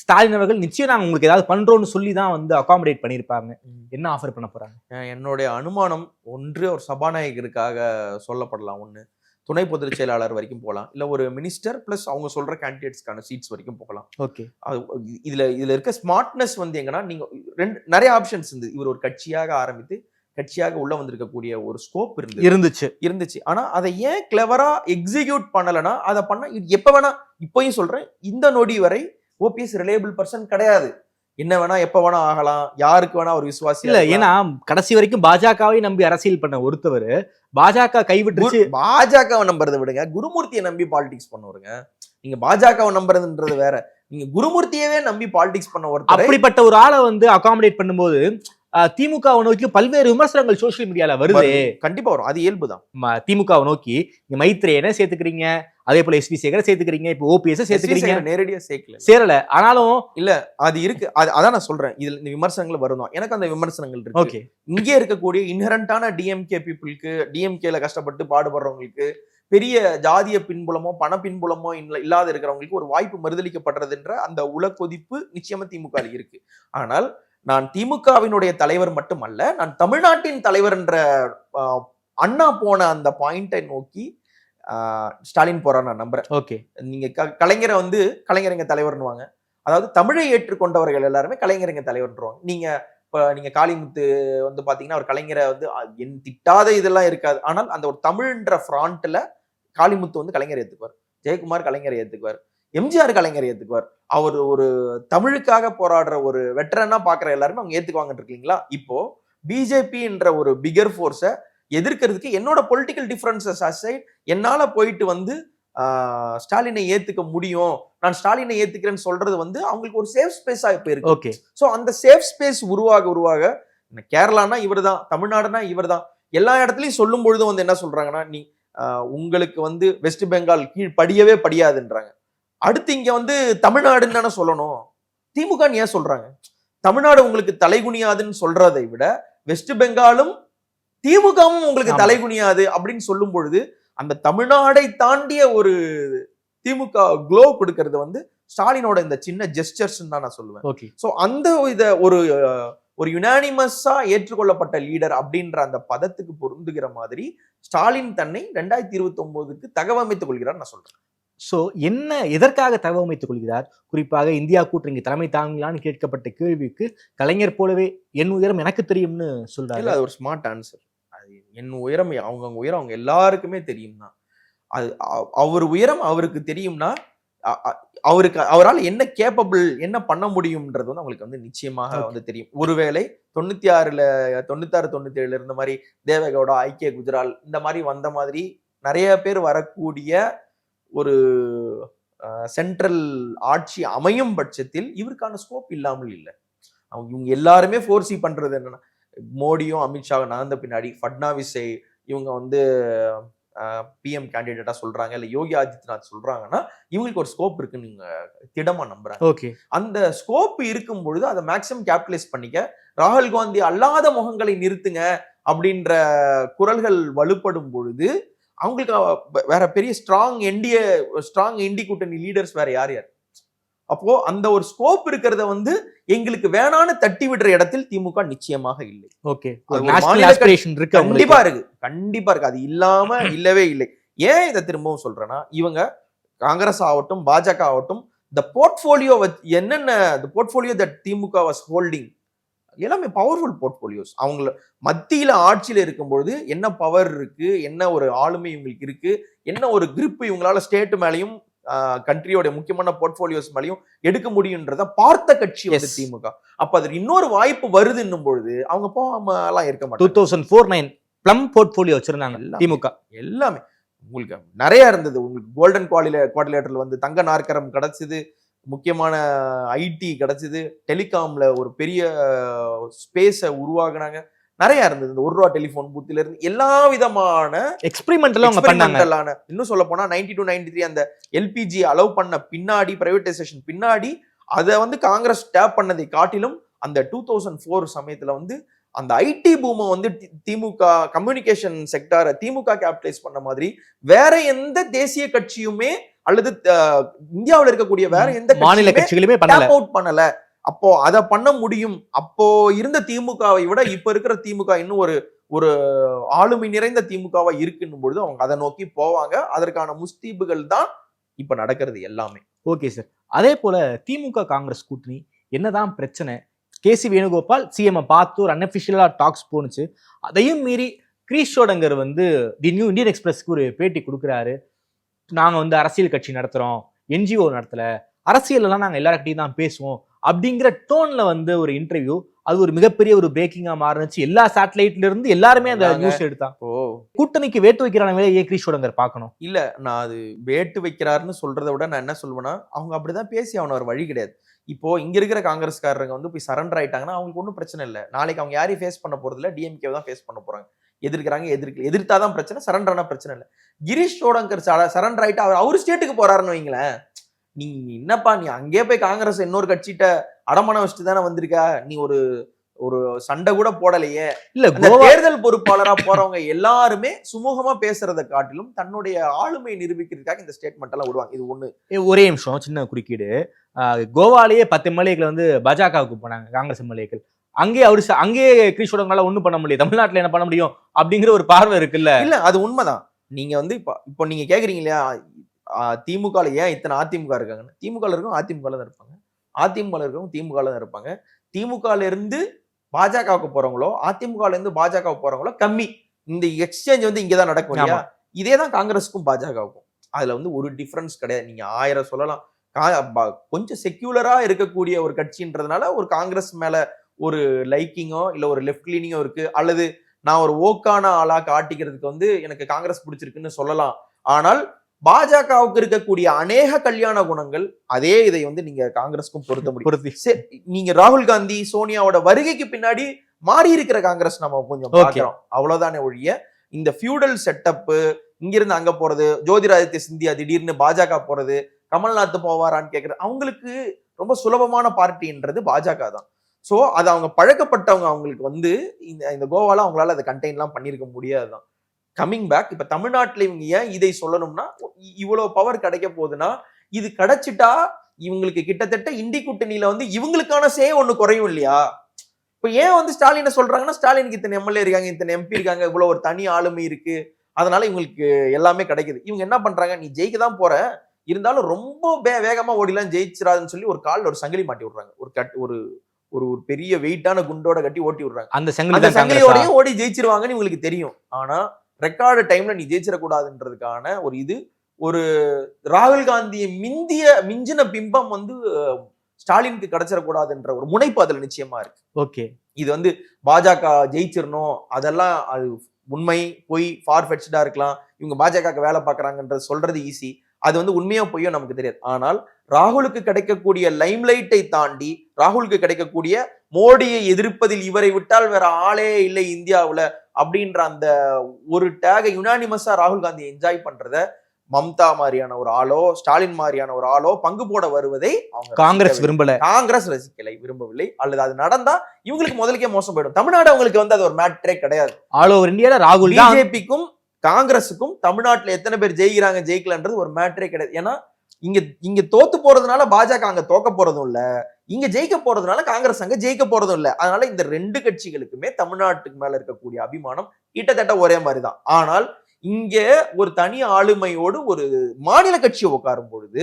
ஸ்டாலின் அவர்கள் நிச்சயம் நாங்க உங்களுக்கு ஏதாவது பண்றோம்னு சொல்லி தான் வந்து அகாமடேட் பண்ணியிருப்பாங்க. என்ன ஆஃபர் பண்ண போறாங்க? என்னுடைய அனுமானம் ஒன்று ஒரு சபாநாயகருக்காக சொல்லப்படலாம், ஒன்று துணை பொதுச் செயலாளர் வரைக்கும் போகலாம், இல்ல ஒரு மினிஸ்டர் பிளஸ் அவங்க சொல்ற கேண்டிடேட்ஸ்க்கான சீட்ஸ் வரைக்கும் போகலாம். ஓகே, இதுல இருக்க ஸ்மார்ட்னஸ் வந்து எங்கன்னா, நீங்க நிறைய ஆப்ஷன்ஸ் இருந்து இவர் ஒரு கட்சியாக ஆரம்பித்து கட்சியாக உள்ள வந்திருக்கக்கூடிய ஒரு ஸ்கோப் இருந்துச்சு. ஆனா அதை ஏன் கிளவரா எக்ஸிக்யூட் பண்ணலன்னா, அதை பண்ண எப்ப வேணா, இப்பயும் சொல்றேன், இந்த நொடி வரை ஓபிஎஸ் ரிலேபிள் பர்சன் கிடையாது. என்ன வேணா எப்ப வேணா ஆகலாம், யாருக்கு வேணா ஒரு விசுவாசி இல்ல. ஏன்னா கடைசி வரைக்கும் பாஜகவை நம்பி அரசியல் பண்ண ஒருத்தவர் பாஜக கைவிட்டுச்சு. பாஜகவை நம்புறதை விடுங்க, குருமூர்த்தியை நம்பி பாலிடிக்ஸ் பண்ணுவாருங்க. நீங்க பாஜகவை நம்புறதுன்றது வேற, நீங்க குருமூர்த்தியவே நம்பி பாலிடிக்ஸ் பண்ண ஒருத்தர், அப்படிப்பட்ட ஒரு ஆளை வந்து அகாமடேட் பண்ணும்போது திமுகவை நோக்கி பல்வேறு விமர்சனங்கள் சோசியல் மீடியால வருது. கண்டிப்பா வரும், அது இயல்புதான். திமுகவை நோக்கி நீங்க மைத்ரேயனை சேர்த்துக்கிறீங்க, அதே போல எஸ்வி சேகரை சேர்த்துக்கிறீங்க, இப்போ ஓபிஎஸ் சேர்த்துக்கிறீங்க. நேரடியா சேரல, ஆனாலும் இல்ல அது இருக்கு. அதான் நான் சொல்றேன், இதுல இந்த விமர்சனங்கள் வரும். எனக்கு அந்த விமர்சனங்கள் இருக்கு. இங்கே இருக்கக்கூடிய இன்ஹரண்டான டிஎம்கே பீப்புளுக்கு, டிஎம்கேல கஷ்டப்பட்டு பாடுபடுறவங்களுக்கு, பெரிய ஜாதிய பின்புலமோ பண பின்புலமோ இல்லாத இருக்கிறவங்களுக்கு ஒரு வாய்ப்பு மறுதளிக்கப்படுறதுன்ற அந்த உளக்கொதிப்பு நிச்சயமா திமுக இருக்கு. ஆனால் நான் திமுகவினுடைய தலைவர் மட்டுமல்ல, நான் தமிழ்நாட்டின் தலைவர் என்ற அண்ணா போன அந்த பாயிண்டை நோக்கி ஸ்டாலின் போறார் நான் நம்புறேன். ஓகே, நீங்க கலைஞரை வந்து கலைஞர் எங்க தலைவர்னுவாங்க, அதாவது தமிழை ஏற்றுக்கொண்டவர்கள் எல்லாருமே கலைஞர் எங்க தலைவர்ன்றவாங்க. நீங்க காளிமுத்து வந்து பாத்தீங்கன்னா அவர் கலைஞரை வந்து என் திட்டாத இதெல்லாம் இருக்காது, ஆனால் அந்த ஒரு தமிழ்ன்ற ஃப்ராண்ட்ல காளிமுத்து வந்து கலைஞர் ஏத்துக்குவார், ஜெயக்குமார் கலைஞரை ஏத்துக்குவார், எம்ஜிஆர் கலைஞர் ஏத்துக்குவார். அவர் ஒரு தமிழுக்காக போராடுற ஒரு வெட்டரனா பாக்குற எல்லாருமே அவங்க ஏத்துக்குவாங்க இருக்கீங்களா? இப்போ பிஜேபின்ற ஒரு பிகர் ஃபோர்ஸை எதிர்க்கிறதுக்கு என்னோட பொலிட்டிக்கல் டிஃபரன்சஸ் அசைட் என்னால போயிட்டு வந்து ஸ்டாலினை ஏத்துக்க முடியும், நான் ஸ்டாலினை ஏத்துக்கிறேன்னு சொல்றது வந்து அவங்களுக்கு ஒரு சேஃப் ஸ்பேஸா இப்ப இருக்கு. ஓகே, சோ அந்த சேஃப் ஸ்பேஸ் உருவாக கேரளானா இவர் தான், தமிழ்நாடுனா இவர் தான், எல்லா இடத்துலயும் சொல்லும் பொழுதும் வந்து என்ன சொல்றாங்கன்னா, நீ உங்களுக்கு வந்து வெஸ்ட் பெங்கால் கீழ் படியவே படியாதுன்றாங்க. அடுத்து இங்க வந்து தமிழ்நாடுன்னு தானே சொல்லணும். திமுக ஏன் சொல்றாங்க தமிழ்நாடு உங்களுக்கு தலைகுனியாதுன்னு சொல்றதை விட வெஸ்ட் பெங்காலும் திமுகவும் உங்களுக்கு தலைகுனியாது அப்படின்னு சொல்லும் பொழுது அந்த தமிழ்நாடை தாண்டிய ஒரு திமுக க்ளோ கொடுக்கறது வந்து ஸ்டாலினோட இந்த சின்ன ஜெஸ்டர்ஸ் தான் நான் சொல்லுவேன். சோ அந்த இத ஒரு யுனானிமஸா ஏற்றுக்கொள்ளப்பட்ட லீடர் அப்படின்ற அந்த பதத்துக்கு பொருந்துகிற மாதிரி ஸ்டாலின் தன்னை 2029க்கு தகவமைத்துக் கொள்கிறார் நான் சொல்றேன். சோ என்ன, எதற்காக தகவமைத்துக் கொள்கிறார்? குறிப்பாக இந்தியா கூட்டணி தலைமை தாங்கலான்னு கேட்கப்பட்ட கேள்விக்கு கலைஞர் போலவே என் உயரம் எனக்கு தெரியும்னு சொல்றாரு. அது ஒரு ஸ்மார்ட் ஆன்சர். அது என் உயரம், அவங்க உயரம் அவங்க எல்லாருக்குமே தெரியும்னா, அது அவர் உயரம் அவருக்கு தெரியும்னா, அவரால் என்ன கேப்பபிள், என்ன பண்ண முடியும்ன்றது வந்து அவங்களுக்கு வந்து நிச்சயமாக வந்து தெரியும். ஒருவேளை 96-97 இருந்த மாதிரி தேவகவுடா, ஐக்கிய குஜரால் இந்த மாதிரி வந்த மாதிரி நிறைய பேர் வரக்கூடிய ஒரு சென்ட்ரல் ஆட்சி அமையும் பட்சத்தில் இவருக்கான ஸ்கோப் இல்லாமல் இல்லை. இவங்க எல்லாருமே ஃபோர்சி பண்றது என்னன்னா, மோடியும் அமித்ஷாவை நகர்ந்த பின்னாடி ஃபட்னாவிஸை இவங்க வந்து பிஎம் கேண்டிடேட்டா சொல்றாங்க, இல்ல யோகி ஆதித்யநாத் சொல்றாங்கன்னா இவங்களுக்கு ஒரு ஸ்கோப் இருக்குன்னு நீங்க திடமா நம்புறாங்க. ஓகே, அந்த ஸ்கோப் இருக்கும் பொழுது அதை மேக்சிமம் கேபிட்டலைஸ் பண்ணிக்க ராகுல் காந்தி அல்லாத முகங்களை நிறுத்துங்க அப்படின்ற குரல்கள் வலுப்படும் பொழுது அவங்களுக்கு வேற பெரிய ஸ்ட்ராங் இண்டி கூட்டணி லீடர்ஸ் வேற யார்? அப்போ அந்த ஒரு ஸ்கோப் இருக்கிறத வந்து எங்களுக்கு வேணான்னு தட்டி விடுற இடத்தில் திமுக நிச்சயமாக இல்லை. ஓகே, கண்டிப்பா இருக்கு. அது இல்லாம இல்லவே இல்லை. ஏன் இதை திரும்பவும் சொல்றேன்னா, இவங்க காங்கிரஸ் ஆகட்டும் பாஜக ஆகட்டும், இந்த போர்ட்போலியோ என்னென்ன portfolio that DMK was holding எல்லாமே பவர்ஃபுல் போர்ட்போலியோஸ். அவங்க மத்தியில ஆட்சியில இருக்கும்பொழுது என்ன பவர் இருக்கு, என்ன ஒரு ஆளுமை இவங்களுக்கு இருக்கு, என்ன ஒரு கிரிப் இவங்களால ஸ்டேட் மேலையும் கண்ட்ரியோட முக்கியமான போர்ட்போலியோஸ் மேலையும் எடுக்க முடியும்ன்றத பார்த்த கட்சி வந்து திமுக. அப்ப அதுக்கு இன்னொரு வாய்ப்பு வருதுன்னும் பொழுது அவங்க போகாம எல்லாம் இருக்க மாட்டாங்க. 2004-9 பிளம் போர்ட்போலியோ வச்சிருந்தாங்க திமுக. எல்லாமே உங்களுக்கு நிறைய இருந்தது. உங்களுக்கு கோல்டன் குவாடிலேட்டர்ல வந்து தங்க நாற்கரம் கிடைச்சது, முக்கியமான ஐடி கிடைச்சது, டெலிகாம்ல ஒரு பெரிய ஸ்பேஸை உருவாக்குனாங்க, நிறைய இருந்தது. இந்த ₹1 டெலிபோன் பூத்துல இருந்து எல்லா விதமான எக்ஸ்பெரிமெண்டலான, இன்னும் சொல்ல போனா 92-93 அந்த எல்பிஜி அலோவ் பண்ண பின்னாடி, பிரைவேடைசேஷன் பின்னாடி அதை வந்து காங்கிரஸ் டேப் பண்ணதை காட்டிலும் அந்த 2004 சமயத்துல வந்து அந்த ஐடி பூமை வந்து திமுக கம்யூனிகேஷன் செக்டாரை திமுக கேபிட்டலைஸ் பண்ண மாதிரி வேற எந்த தேசிய கட்சியுமே அல்லது இந்தியாவில் இருக்கக்கூடிய வேற எந்த மாநில கட்சிகளுமே பண்ணல. அவுட் பண்ணல. அப்போ அதை பண்ண முடியும். அப்போ இருந்த திமுகவை விட இப்ப இருக்கிற திமுக இன்னும் ஒரு ஆளுமை நிறைந்த திமுகவா இருக்குன்னும் பொழுது அவங்க அதை நோக்கி போவாங்க. அதற்கான முஸ்தீபுகள் தான் இப்ப நடக்கிறது எல்லாமே. Okay sir. அதே போல திமுக காங்கிரஸ் கூட்டணி என்னதான் பிரச்சனை? கேசி வேணுகோபால் சிஎம் பார்த்து ஒரு அன்அபிஷியலா டாக்ஸ் போனுச்சு. அதையும் மீறி கிரீஷ் சோடங்கர் தி நியூ இந்தியன் எக்ஸ்பிரஸ்க்கு ஒரு பேட்டி கொடுக்குறாரு. நாங்க அரசியல் கட்சி நடத்துறோம், என்ஜிஓ நடத்தல, அரசியல் எல்லாம் நாங்க எல்லார்கிட்டையும் தான் பேசுவோம் அப்படிங்கிற டோன்ல ஒரு இன்டர்வியூ. அது ஒரு மிகப்பெரிய ஒரு பிரேக்கிங்கா மாறுச்சு. எல்லா சேட்டலைட்ல இருந்து எல்லாருமே அந்த நியூஸ் எடுத்தான். கூட்டணிக்கு வேட்டு வைக்கிறான கிரீஷ் சோடங்கர் பார்க்கணும். இல்ல, நான் அது வேட்டு வைக்கிறாருன்னு சொல்றதை விட நான் என்ன சொல்வேன்னா, அவங்க அப்படிதான் பேசி அவன ஒரு வழி கிடையாது. இப்போ இங்க இருக்கிற காங்கிரஸ்காரங்க போய் சரண்டர் ஆயிட்டாங்கன்னா அவங்களுக்கு ஒன்றும் பிரச்சனை இல்லை. நாளைக்கு அவங்க யாரையும் ஃபேஸ் பண்ண போறது இல்லை, டிஎம்கே தான் ஃபேஸ் பண்ண போறாங்க. எதிர்க்கிறாங்க, எதிர்த்தாதான் பிரச்சனை, சரண்டர் ஆனா பிரச்சனை இல்லை. கிரீஷ் சோடங்கர் சரண்டர் ஆயிட்டு அவர் ஸ்டேட்டுக்கு போறாருன்னு வைங்களேன். நீ என்னப்பா, நீ அங்கே போய் காங்கிரஸ் இன்னொரு கட்சிட்ட அடமானம் வச்சுட்டு தானே வந்திருக்கா, நீ ஒரு சண்டை கூட போடலையே. இல்ல, தேர்தல் பொறுப்பாளரா போறவங்க எல்லாருமே சுமூகமா பேசுறதை காட்டிலும் தன்னுடைய ஆளுமையை நிரூபிக்கிறதுக்காக இந்த ஸ்டேட்மெண்ட் எல்லாம் விடுவாங்க. இது ஒண்ணு. ஒரே நிமிஷம், சின்ன குறுக்கீடு. கோவாலேயே 10 எம்எல்ஏக்கள் பாஜகவுக்கு போனாங்க, காங்கிரஸ் எம்எல்ஏக்கள். அங்கேயே கிரீஷ் சோடங்கரால ஒண்ணும் பண்ண முடியும், தமிழ்நாட்டுல என்ன பண்ண முடியும் அப்படிங்கிற ஒரு பார்வை இருக்குல்ல. இல்ல, அது உண்மைதான். நீங்க இப்போ நீங்க கேக்குறீங்க இல்லையா, திமுகல ஏன் இத்தனை அதிமுக இருக்காங்கன்னு. திமுக இருக்கும், அதிமுக தான் இருப்பாங்க. அதிமுக இருக்கவும் திமுக தான் இருப்பாங்க. திமுகல இருந்து பாஜகவுக்கு போறவங்களோ அதிமுகல இருந்து பாஜகவுக்கு போறவங்களோ கம்மி. இந்த எக்ஸ்சேஞ்ச் இங்கதான் நடக்கும் இல்லையா. இதேதான் காங்கிரஸுக்கும் பாஜகவுக்கும். அதுல ஒரு டிஃபரன்ஸ் கிடையாது. நீங்க 1000 சொல்லலாம். கொஞ்சம் செக்யூலரா இருக்கக்கூடிய ஒரு கட்சின்றதுனால ஒரு காங்கிரஸ் மேல ஒரு லைக்கிங்கோ இல்ல ஒரு லெஃப்ட் லீனிங்கோ இருக்கு, அல்லது நான் ஒரு ஓக்கான ஆளா காட்டிக்கிறதுக்கு எனக்கு காங்கிரஸ் பிடிச்சிருக்குன்னு சொல்லலாம். ஆனால் பாஜகவுக்கு இருக்கக்கூடிய அநேக கல்யாண குணங்கள் அதே இதை நீங்க காங்கிரஸுக்கும் பொருத்த முடியும். நீங்க ராகுல் காந்தி சோனியாவோட வருகைக்கு பின்னாடி மாறி இருக்கிற காங்கிரஸ் நம்ம கொஞ்சம் பார்க்கிறோம், அவ்வளவுதானே ஒழிய இந்த ஃபியூடல் செட்டப், இங்கிருந்து அங்க போறது, ஜோதிராதித்ய சிந்தியா திடீர்னு பாஜக போறது, கமல்நாத் போவாரான்னு கேட்கறது, அவங்களுக்கு ரொம்ப சுலபமான பார்ட்டின்றது பாஜக தான். சோ அது அவங்க பழக்கப்பட்டவங்க. அவங்களுக்கு இந்த கோவால அவங்களால அதை கண்டெயின்லாம் பண்ணிருக்க முடியாதுதான். கம்மிங் பேக், இப்ப தமிழ்நாட்டுல இவங்க ஏன் இதை சொல்லணும்னா, இவ்வளவு பவர் கிடைக்க போகுதுன்னா, இது கிடைச்சிட்டா இவங்களுக்கு கிட்டத்தட்ட இண்டி கூட்டணியில இவங்களுக்கான ஒண்ணு குறையும் இல்லையா. இப்ப ஏன் ஸ்டாலினை சொல்றாங்கன்னா, ஸ்டாலினுக்கு இத்தனை எம்எல்ஏ இருக்காங்க, இத்தனை எம்பி இருக்காங்க, இவ்வளவு ஒரு தனி ஆளுமை இருக்கு, அதனால இவங்களுக்கு எல்லாமே கிடைக்குது. இவங்க என்ன பண்றாங்க, நீ ஜெயிக்க தான் போற, இருந்தாலும் ரொம்ப வேகமா ஓடிலாம் ஜெயிச்சிடாதுன்னு சொல்லி ஒரு கால்ல ஒரு சங்கிலி மாட்டி விடுறாங்க. ஒரு ஒரு பெரிய வெயிட்டான குண்டோட கட்டி ஓட்டி விடுறாங்க. அந்த சங்கிலியோடய ஓடி ஜெயிச்சிருவாங்கன்னு இவங்களுக்கு தெரியும். ஆனா ரெக்கார்டு டைம்ல நீ ஜெயிச்சிடக்கூடாதுன்றதுக்கான ஒரு ராகுல் காந்தியை மிஞ்சின பிம்பம் ஸ்டாலினுக்கு கிடைச்சிடக்கூடாதுன்ற ஒரு முனைப்பு அதுல நிச்சயமா இருக்கு. ஓகே, இது பாஜக ஜெயிச்சிடணும், அதெல்லாம் அது உண்மை பொய் ஃபார்ஃபெட்ச்டா இருக்கலாம். இவங்க பாஜக வேலை பார்க்கறாங்கன்றது சொல்றது ஈஸி. அது உண்மையோ பொய்யோ நமக்கு தெரியாது. ஆனால் ராகுலுக்கு கிடைக்கக்கூடிய லைம்லைட்டை தாண்டி ராகுலுக்கு கிடைக்கக்கூடிய மோடியை எதிர்ப்பதில் இவரை விட்டால் வேற ஆளே இல்லை இந்தியாவுல அப்படின்ற அந்த ஒரு டேகை யுனானிமஸா ராகுல் காந்தி என்ஜாய் பண்றத மம்தா மாதிரியான ஒரு ஆளோ ஸ்டாலின் மாதிரியான ஒரு ஆளோ பங்கு போட வருவதை அவங்க காங்கிரஸ் விரும்பவில்லை. அல்லது அது நடந்தா இவங்களுக்கு முதலுக்கே மோசம் போயிடும். தமிழ்நாடு அவங்களுக்கு அது ஒரு மேட்டரே கிடையாது. ஆல் ஓவர் இந்தியால ராகுல் பிஜேபிக்கும் காங்கிரஸுக்கும் தமிழ்நாட்டுல எத்தனை பேர் ஜெயிக்கிறாங்க ஜெயிக்கலன்றது ஒரு மேட்டரே கிடையாது. ஏன்னா இங்க தோத்து போறதுனால பாஜக அங்க தோக்க போறதும் இல்ல, இங்க ஜெயிக்க போறதுனால காங்கிரஸ் அங்க ஜெயிக்க போறதும் இல்ல. அதனால இந்த ரெண்டு கட்சிகளுக்குமே தமிழ்நாட்டுக்கு மேல இருக்கக்கூடிய அபிமானம் கிட்டத்தட்ட ஒரே மாதிரிதான். ஆனால் இங்க ஒரு தனி ஆளுமையோடு ஒரு மாநில கட்சியை உட்காரும் பொழுது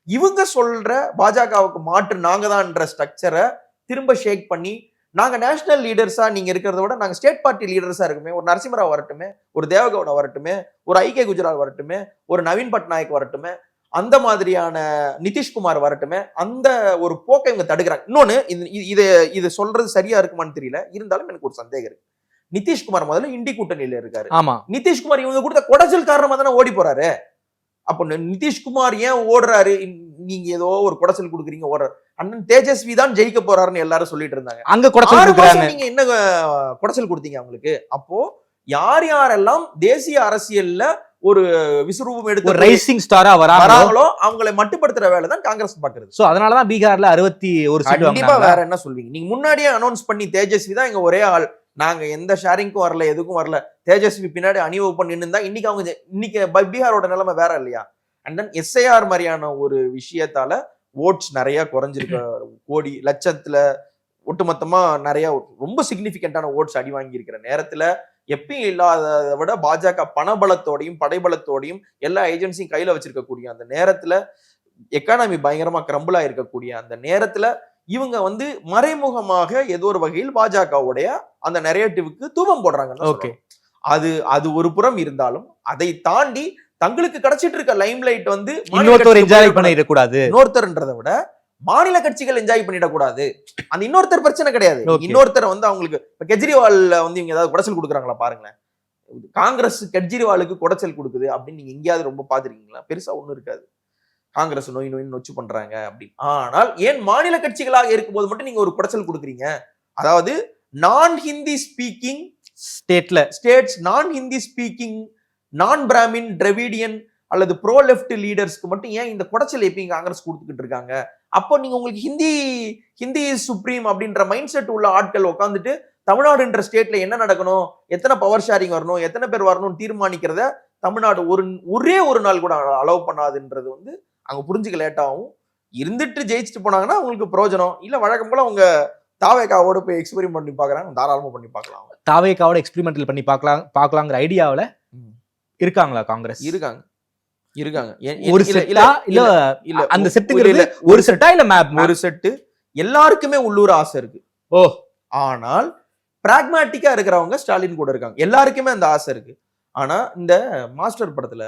இவங்க சொல்ற பாஜகவுக்கு மாற்று நாங்க தான்ன்ற ஸ்ட்ரக்சரை திரும்ப ஷேக் பண்ணி, நாங்க நேஷனல் லீடர்ஸா நீங்க இருக்கிறத விட நாங்க ஸ்டேட் பார்ட்டி லீடர்ஸா இருக்குமே, ஒரு நரசிம்மராவ் வரட்டுமே, ஒரு தேவகவுடா வரட்டுமே, ஒரு ஐகே குஜரால் வரட்டுமே, ஒரு நவீன் பட்நாயக் வரட்டுமே, அந்த மாதிரியான நிதிஷ்குமார் வரட்டுமே, அந்த ஒரு போக்கை இவங்க தடுக்கிறாங்க. இன்னொன்னு இது சொல்றது சரியா இருக்குமான்னு தெரியல, இருந்தாலும் எனக்கு ஒரு சந்தேகம் இருக்கு. நிதிஷ்குமார் முதல்ல இண்டி கூட்டணியில இருக்காரு. ஆமா, நிதிஷ்குமார் இவங்க கொடுத்த குடைச்சல் காரணமா தானே ஓடி போறாரு. அப்ப நிதிஷ்குமார் ஏன் ஓடுறாரு? நீங்க ஏதோ ஒரு குடைச்சல் கொடுக்குறீங்க ஓடுறாரு. அண்ணன் தேஜஸ்வி தான் ஜெயிக்க போறாருன்னு எல்லாரும் சொல்லிட்டு இருந்தாங்க. அங்க குடைச்சல் நீங்க என்ன குடைச்சல் கொடுத்தீங்க அவங்களுக்கு? அப்போ யார் யாரெல்லாம் தேசிய அரசியல்ல ஒரு விஸ்வரூபம் எடுத்து ரைசிங் ஸ்டாரா வராங்களோ அவங்களை மட்டுப்படுத்துற வேலை தான் காங்கிரஸ் பாக்குறது. சோ அதனாலதான் பீகார்ல 61 சீட் கண்டிப்பா. வேற என்ன சொல்வீங்க? நீங்க முன்னாடியே அனௌன்ஸ் பண்ணி தேஜஸ்வி தான் இங்க ஒரே ஆள், நாங்க எந்த ஷேரிங்க்கும் வரல, எதுக்கும் வரல, தேஜஸ்வி பின்னாடி அணிவகுப்பு நின்று தான் இன்னைக்கு பீகாரோட நிலைமை வேற இல்லையா? அண்ட் தென் எஸ்ஐஆர் மாதிரியான ஒரு விஷயத்தால ஓட்ஸ் நிறைய குறைஞ்சிருக்க, கோடி லட்சத்துல ஒட்டுமொத்தமா நிறைய ரொம்ப சிக்னிபிகண்டான ஓட்ஸ் அடி வாங்கி இருக்கிற நேரத்துல, எப்பயும் இல்லாததை விட பாஜக பணபலத்தோடையும் படைபலத்தோடையும் எல்லா ஏஜென்சியும் கையில வச்சிருக்கக்கூடிய அந்த நேரத்துல, எக்கானமி பயங்கரமா கிரம்பிள் ஆயிருக்கக்கூடிய அந்த நேரத்துல இவங்க வந்து மறைமுகமாக ஏதோ ஒரு வகையில் பாஜகவுடைய அந்த நெரேட்டிவ்க்கு தூபம் போடுறாங்க. ஓகே, அது ஒரு புறம் இருந்தாலும் அதை தாண்டி தங்களுக்கு கிடைச்சிட்டு இருக்க லைம் லைட் வந்து இன்னொருத்தர் என்ஜாய் பண்ணிடக்கூடாது, இன்னொருத்தர்ன்றதை விட மாநில கட்சிகள் என்ஜாய் பண்ணிடக்கூடாது. அந்த இன்னொருத்தர் பிரச்சனை கிடையாது. இன்னொருத்தர் வந்து அவங்களுக்கு இப்ப கெஜ்ரிவால்ல வந்து இவங்க ஏதாவது குடைச்சல் கொடுக்குறாங்களா பாருங்களேன். காங்கிரஸ் கெஜ்ரிவாலுக்கு குடைச்சல் கொடுக்குது அப்படின்னு நீங்க எங்கேயாவது ரொம்ப பாத்துருக்கீங்களா? பெருசா ஒண்ணும் இருக்காது. காங்கிரஸ் நோய் நொச்சு பண்றாங்க அப்படின்னு. ஆனால் ஏன் மாநில கட்சிகளாக இருக்கும்போது மட்டும் நீங்க ஒரு குடைச்சல் கொடுக்குறீங்க? அதாவது நான் ஹிந்தி ஸ்பீக்கிங் ஸ்டேட்ஸ், நான் ஹிந்தி ஸ்பீக்கிங், நான் பிராமின், டிராவிடியன் அல்லது ப்ரோ லெஃப்ட் லீடர்ஸ்க்கு மட்டும் ஏன் இந்த குடைச்சல் எப்பயும் காங்கிரஸ் கொடுத்துக்கிட்டு இருக்காங்க? அப்போ நீங்க உங்களுக்கு ஹிந்தி சுப்ரீம் அப்படின்ற மைண்ட் செட் உள்ள ஆட்கள் உட்காந்துட்டு தமிழ்நாடுன்ற ஸ்டேட்ல என்ன நடக்கணும், எத்தனை பவர் ஷேரிங் வரணும், எத்தனை பேர் வரணும்னு தீர்மானிக்கிறத தமிழ்நாடு ஒரே ஒரு நாள் கூட அலோவ் பண்ணாதுன்றது வந்து அங்க புரிஞ்சுக்க லேட் ஆகும். இருந்துட்டு ஜெயிச்சுட்டு போனாங்கன்னா அவங்களுக்கு பிரயோஜனம் இல்ல. வழக்கம் போல அவங்க தாவேக்காவோட போய் எக்ஸ்பெரிமெண்ட் பண்ணி பாக்குறாங்க, தாராளமா பண்ணி பார்க்கலாம். தாவேக்காவோட எக்ஸ்பெரிமெண்டல் பண்ணி பார்க்கலாங்கிற ஐடியாவில் இருக்காங்களா காங்கிரஸ்? இருக்காங்க. ஒரு செட்டா இல்ல அந்த செட்டுங்கிறது ஒரு செட்டா இல்ல மேப்? ஒரு செட்டு. எல்லாருக்குமே உள்ளூர் ஆசை இருக்கு. ஆனால் பிராக்மேட்டிக்கா இருக்கிறவங்க ஸ்டாலின் கூட இருக்காங்க. எல்லாருக்குமே அந்த ஆசை இருக்கு. ஆனா இந்த மாஸ்டர் படத்துல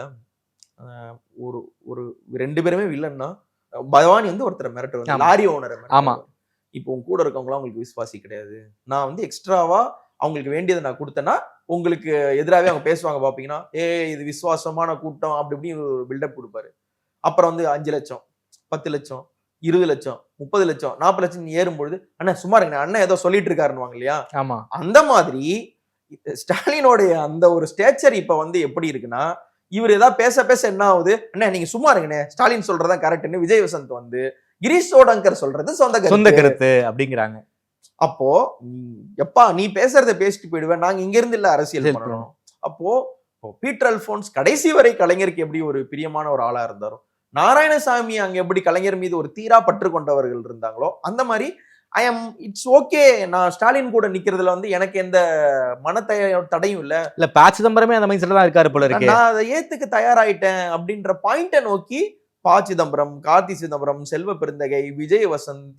ஒரு ஒரு 2 பேருமே வில்லன்னா பவானி வந்து ஒருத்தர் மிரட்டுவாங்க, லாரி ஓனர். ஆமா, இப்போ உங்க கூட இருக்கவங்களாம் உங்களுக்கு விசுவாசி கிடையாது, நான் வந்து எக்ஸ்ட்ராவா அவங்களுக்கு வேண்டியதை நான் கொடுத்தேன்னா உங்களுக்கு எதிராகவே அவங்க பேசுவாங்க பாப்பீங்கன்னா, இது விசுவாசமான கூட்டம் அப்படி இப்படி பில்டப் கொடுப்பாரு. அப்புறம் வந்து 5 லட்சம் 10 லட்சம் 20 லட்சம் 30 லட்சம் 40 லட்சம் ஏறும்பொழுது அண்ணா சும்மா இருங்க, அண்ணன் ஏதோ சொல்லிட்டு இருக்காருன்னு இல்லையா? ஆமா, அந்த மாதிரி ஸ்டாலினோடைய அந்த ஒரு ஸ்டேச்சர் இப்ப வந்து எப்படி இருக்குன்னா, இவர் ஏதாவது பேச என்ன ஆகுது, அண்ணா நீங்க சும்மா இருங்கண்ணே, ஸ்டாலின் சொல்றதா கரெக்ட்னு விஜய் வசந்த் வந்து கிரீஷ் சோடங்கர் சொல்றது சொந்த கருத்து அப்படிங்கிறாங்க. அப்போ எப்பா நீ பேசுறத பேசிட்டு போயிடுவேன், நாங்க இங்க இருந்து இல்ல அரசியல் பண்ணணும். அப்போ பீட்டர் அல்போன்ஸ் கடைசி வரை கலைஞருக்கு எப்படி ஒரு பிரியமான ஒரு ஆளா இருந்தாரோ, நாராயணசாமி அங்க எப்படி கலைஞர் மீது ஒரு தீரா பற்று கொண்டவர்கள் இருந்தாங்களோ, அந்த மாதிரி இட்ஸ் ஓகே, நான் ஸ்டாலின் கூட நிக்கிறதுல வந்து எனக்கு எந்த தடையும் இல்ல. ப. சிதம்பரமே அந்த மைண்ட் செட்ல தான் இருக்காரு போல இருக்கு. நான் அதை ஏத்துக்கு தயாராயிட்டேன் அப்படின்ற பாயிண்ட நோக்கி ப. சிதம்பரம், கார்த்தி சிதம்பரம், செல்வ பெருந்தகை, விஜய் வசந்த்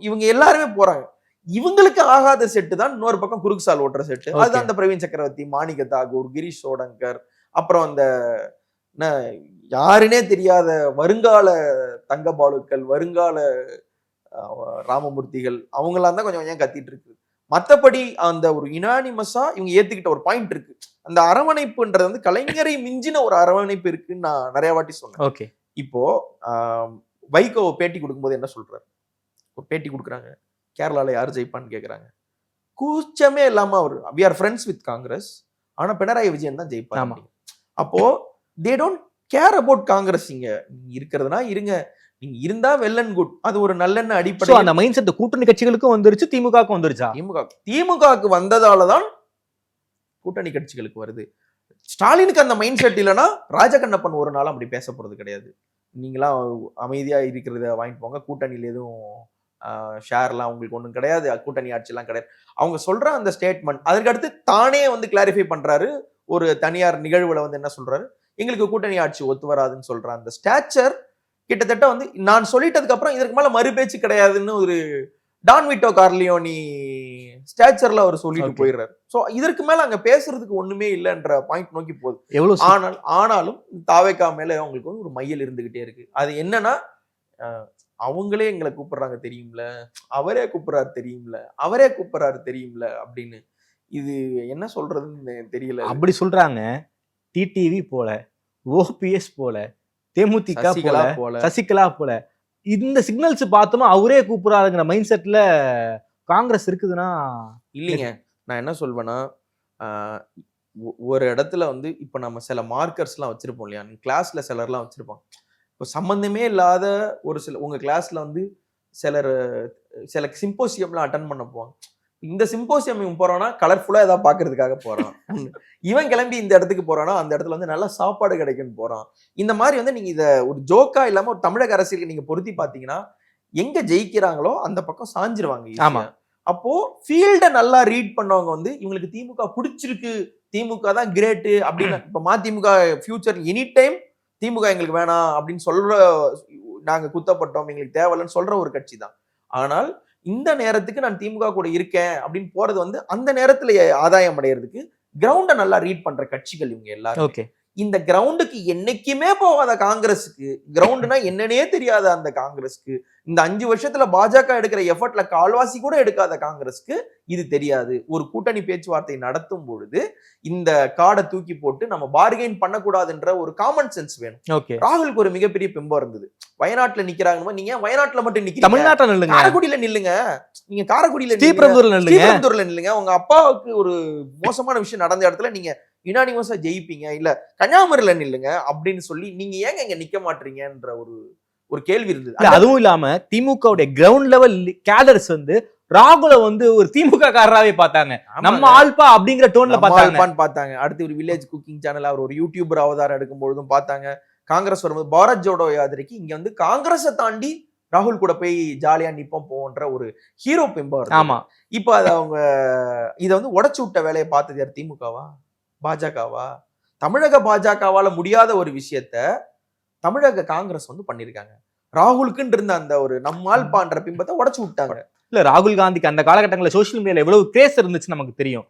இவங்க எல்லாருமே போறாங்க. இவங்களுக்கு ஆகாத செட்டு தான் இன்னொரு பக்கம் குறுக்குசால் ஓட்டுற செட்டு. அதுதான் அந்த பிரவீன் சக்கரவர்த்தி, மாணிக்க தாகூர், கிரீஷ் சோடங்கர், அப்புறம் அந்த யாருன்னே தெரியாத வருங்கால தங்கபாலுக்கள், வருங்கால ராமமூர்த்திகள், அவங்களாம் தான் கொஞ்சம் கத்திட்டு இருக்கு. மத்தபடி அந்த ஒரு யுனானிமஸா இவங்க ஏத்துக்கிட்ட ஒரு பாயிண்ட் இருக்கு. அந்த அரவணைப்புன்றது வந்து கலைஞரை மிஞ்சின ஒரு அரவணைப்பு இருக்குன்னு நான் நிறைய வாட்டி சொன்னேன். ஓகே, இப்போ வைகோ பேட்டி கொடுக்கும்போது என்ன சொல்றாரு? பேட்டி கொடுக்குறாங்க, கேரளால யாரு ஜெயிப்பான்னு கேக்குறாங்க. கூச்சமே இல்லாம அவர் we are friends with Congress, ஆனா பினராயி விஜயன் தான் ஜெயிப்பாங்க. அப்போ they don't care about Congress. இங்க இருக்கிறதுனா இருங்க, நீங்க இருந்தா வெல் அண்ட் குட், அது ஒரு நல்லெண்ண அடிப்படை. அந்த மைண்ட் செட் கூட்டணி கட்சிகளுக்கும் வந்துருச்சு, திமுகவுக்கும் வந்துருச்சா? திமுகவுக்கு வந்ததாலதான் கூட்டணி கட்சிகளுக்கு வருது. ஸ்டாலினுக்கு அந்த மைண்ட் செட் இல்லைன்னா ராஜகண்ணப்பன் ஒரு நாள் அப்படி பேச போறது கிடையாது. நீங்களாம் அமைதியா இருக்கிறத வாங்கிட்டு போங்க, கூட்டணியில எதுவும் ஷேர்லாம் உங்களுக்கு ஒன்றும் கிடையாது, கூட்டணி ஆட்சியெல்லாம் கிடையாது. அவங்க சொல்ற அந்த ஸ்டேட்மெண்ட், அதற்கடுத்து தானே வந்து கிளாரிஃபை பண்றாரு. ஒரு தனியார் நிகழ்வுல வந்து என்ன சொல்றாரு, எங்களுக்கு கூட்டணி ஆட்சி ஒத்து வராதுன்னு சொல்ற அந்த ஸ்டாச்சர் கிட்டத்தட்ட வந்து நான் சொல்லிட்டதுக்கு அப்புறம் இதற்கு மேல மறு பேச்சு கிடையாதுன்னு ஒரு டான் விட்டோ கார்லியோனி ஸ்டாச்சர்ல அவர் சொல்லிட்டு போயிடுறாரு. சோ இதற்கு மேல அங்க பேசுறதுக்கு ஒண்ணுமே இல்லைன்ற பாயிண்ட் நோக்கி போகுது. ஆனாலும் தாவேக்கா மேல அவங்களுக்கு வந்து ஒரு மையல் இருந்துகிட்டே இருக்கு. அது என்னன்னா, அவங்களே எங்களை கூப்பிடுறாங்க தெரியும்ல, அவரே கூப்பிடுறாரு தெரியும்ல அப்படின்னு. இது என்ன சொல்றதுன்னு தெரியல. அப்படி சொல்றாங்க. டிடிவி போல, ஓபிஎஸ் போல, தேமுதிக போல, சசிகலா போல இந்த சிக்னல்ஸ் பார்த்தோமா அவரே கூப்பிடுறாருங்கிற மைண்ட் செட்ல காங்கிரஸ் இருக்குதுன்னா இல்லைங்க. நான் என்ன சொல்வேன்னா, ஒரு இடத்துல வந்து இப்ப நம்ம சில மார்க்கர்ஸ் எல்லாம் வச்சிருப்போம் இல்லையா, கிளாஸ்ல சிலர்லாம் வச்சிருப்பாங்க. இப்போ சம்பந்தமே இல்லாத ஒரு சில உங்க கிளாஸ்ல வந்து சில சிம்போசியம்லாம் அட்டன் பண்ண போவாங்க. இந்த சிம்போசியம் போறான்னா கலர்ஃபுல்லா ஏதாவது பாக்குறதுக்காக போறான். இவன் கிளம்பி இந்த இடத்துக்கு போறானா அந்த இடத்துல வந்து நல்ல சாப்பாடு கிடைக்கும்னு போறான். இந்த மாதிரி வந்து நீங்க இத ஒரு ஜோக்கா இல்லாம ஒரு தமிழக அரசியலுக்கு நீங்க பொருத்தி பாத்தீங்கன்னா எங்க ஜெயிக்கிறாங்களோ அந்த பக்கம் சாஞ்சிருவாங்க. ஆமா. அப்போ ஃபீல்ட நல்லா ரீட் பண்ணவங்க வந்து இவங்களுக்கு திமுக பிடிச்சிருக்கு, திமுக தான் கிரேட்டு அப்படின்னு. இப்ப மதிமுக ஃபியூச்சர் எனி டைம் திமுக எங்களுக்கு வேணாம் அப்படின்னு சொல்ற, நாங்க குத்தப்பட்டோம் எங்களுக்கு தேவையில்லைன்னு சொல்ற ஒரு கட்சி தான். ஆனால் இந்த நேரத்துக்கு நான் திமுக கூட இருக்கேன் அப்படின்னு போறது வந்து அந்த நேரத்துல ஆதாயம் அடையிறதுக்கு கிரவுண்ட நல்லா ரீட் பண்ற கட்சிகள் இவங்க எல்லாரும். ஓகே. இந்த கிரவுண்டுக்கு என்னைக்குமே போகாத காங்கிரஸுக்கு, கிரவுண்டுனா என்னன்னே தெரியாத அந்த காங்கிரஸ்க்கு, இந்த 5 வருஷத்துல பாஜக எடுக்கிற எஃபர்ட்ல கால்வாசி கூட எடுக்காத காங்கிரஸ்க்கு இது தெரியாது. ஒரு கூட்டணி பேச்சுவார்த்தை நடத்தும் பொழுது இந்த கார்டை தூக்கி போட்டு நம்ம பார்கெயின் பண்ணக்கூடாதுன்ற ஒரு காமன் சென்ஸ் வேணும். ஓகே. ராகுலுக்கு ஒரு மிகப்பெரிய பிம்பம் இருந்தது. வயநாட்டுல நிக்கிறாங்க, நீங்க வயநாட்டுல மட்டும் நிக்கிறீங்க, தமிழ்நாட்டுல நில்லுங்க, காரைக்குடியில நில்லுங்க, நீங்க காரைக்குடியில ஸ்ரீபெரும்புதூர்ல நில்லுங்க, உங்க அப்பாவுக்கு ஒரு மோசமான விஷயம் நடந்த இடத்துல நீங்க யுனானிமஸா ஜெயிப்பீங்க, இல்ல கன்னியாகுமரியில நில்லுங்க அப்படின்னு சொல்லி நீங்க ஏங்க இங்க நிக்க மாட்டீங்கன்ற ஒரு கேள்வி இருந்தது. அதுவும் இல்லாம திமுக கிரவுண்ட் லெவல் கேடர்ஸ் வந்து ராகுல வந்து ஒரு திமுக காரராவே பார்த்தாங்க. நம்ம ஆல்பா அப்படிங்கிற டோன்ல பார்த்தாங்க. அடுத்து ஒரு வில்லேஜ் குக்கிங் சேனல் அவர் ஒரு யூடியூபர் அவதாரம் எடுக்கும் பொழுதும் பார்த்தாங்க. காங்கிரஸ் வரும்போது பாரத் ஜோடோ யாத்திரைக்கு இங்க வந்து காங்கிரஸை தாண்டி ராகுல் கூட போய் ஜாலியா நிப்போம் போன்ற ஒரு ஹீரோ பிம்பம். ஆமா. இப்ப அது அவங்க இதை வந்து உடைச்சு விட்ட வேலையை பார்த்தது யார்? திமுகவா பாஜகவா? தமிழக பாஜகவால முடியாத ஒரு விஷயத்த தமிழக காங்கிரஸ் வந்து பண்ணிருக்காங்க. ராகுலுக்குன்னு இருந்த அந்த ஒரு நம்மால் பான்ற பிம்பத்தை உடைச்சு விட்டாங்க. இல்ல, ராகுல் காந்திக்கு அந்த காலகட்டங்களில் சோசியல் மீடியால எவ்வளவு கிரேஸ் இருந்துச்சு நமக்கு தெரியும்.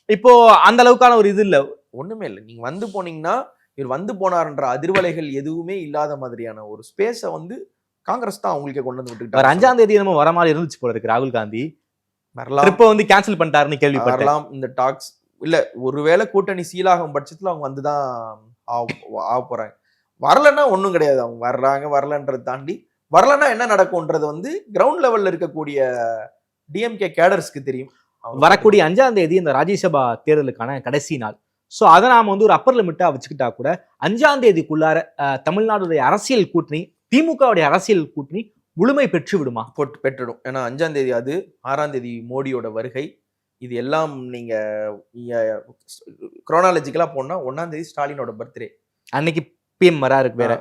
இப்போ அந்த அளவுக்கான ஒரு இது இல்ல, ஒண்ணுமே இல்லை. நீங்க வந்து போனீங்கன்னா இவர் வந்து போனார்ன்ற அதிர்வலைகள் எதுவுமே இல்லாத மாதிரியான ஒரு ஸ்பேஸ வந்து காங்கிரஸ் தான் அவங்களுக்கே கொண்டு வந்து விட்டுக்கிட்டாங்க. 5ஆம் தேதி நம்ம வர மாதிரி இருந்துச்சு போல இருக்கு. ராகுல் காந்தி ட்ரிப்பை வந்து கேன்சல் பண்ணிட்டாருன்னு கேள்விப்பட்டேன். இந்த டாக்ஸ் இல்ல, ஒருவேளை கூட்டணி சீலாகும் பட்சத்துல அவங்க வந்துதான் ஆக போறாங்க. வரலன்னா ஒண்ணும் கிடையாது. அவங்க வர்றாங்க வரலன்றதை தாண்டி வரலன்னா என்ன நடக்கும்ன்றது வந்து கிரவுண்ட் லெவல்ல இருக்கக்கூடிய டிஎம்கே கேடர்ஸ்க்கு தெரியும். வரக்கூடிய 5ஆம் தேதி இந்த ராஜ்யசபா தேர்தலுக்கான கடைசி நாள். ஸோ அதை நாம வந்து ஒரு அப்பர் லிமிட்டா வச்சுக்கிட்டா கூட 5ஆம் தேதிக்குள்ளார தமிழ்நாடுடைய அரசியல் கூட்டணி, திமுகவுடைய அரசியல் கூட்டணி முழுமை பெற்று விடுமா? பெற்றுடும். ஏன்னா 5ஆம் தேதி அது, 6ஆம் தேதி மோடியோட வருகை, இது எல்லாம் நீங்க குரோனாலஜிக்கலா போனா 1ஆம் தேதி ஸ்டாலினோட பர்த்டே, அன்னைக்கு பிஎம் வராருக்கு. வேற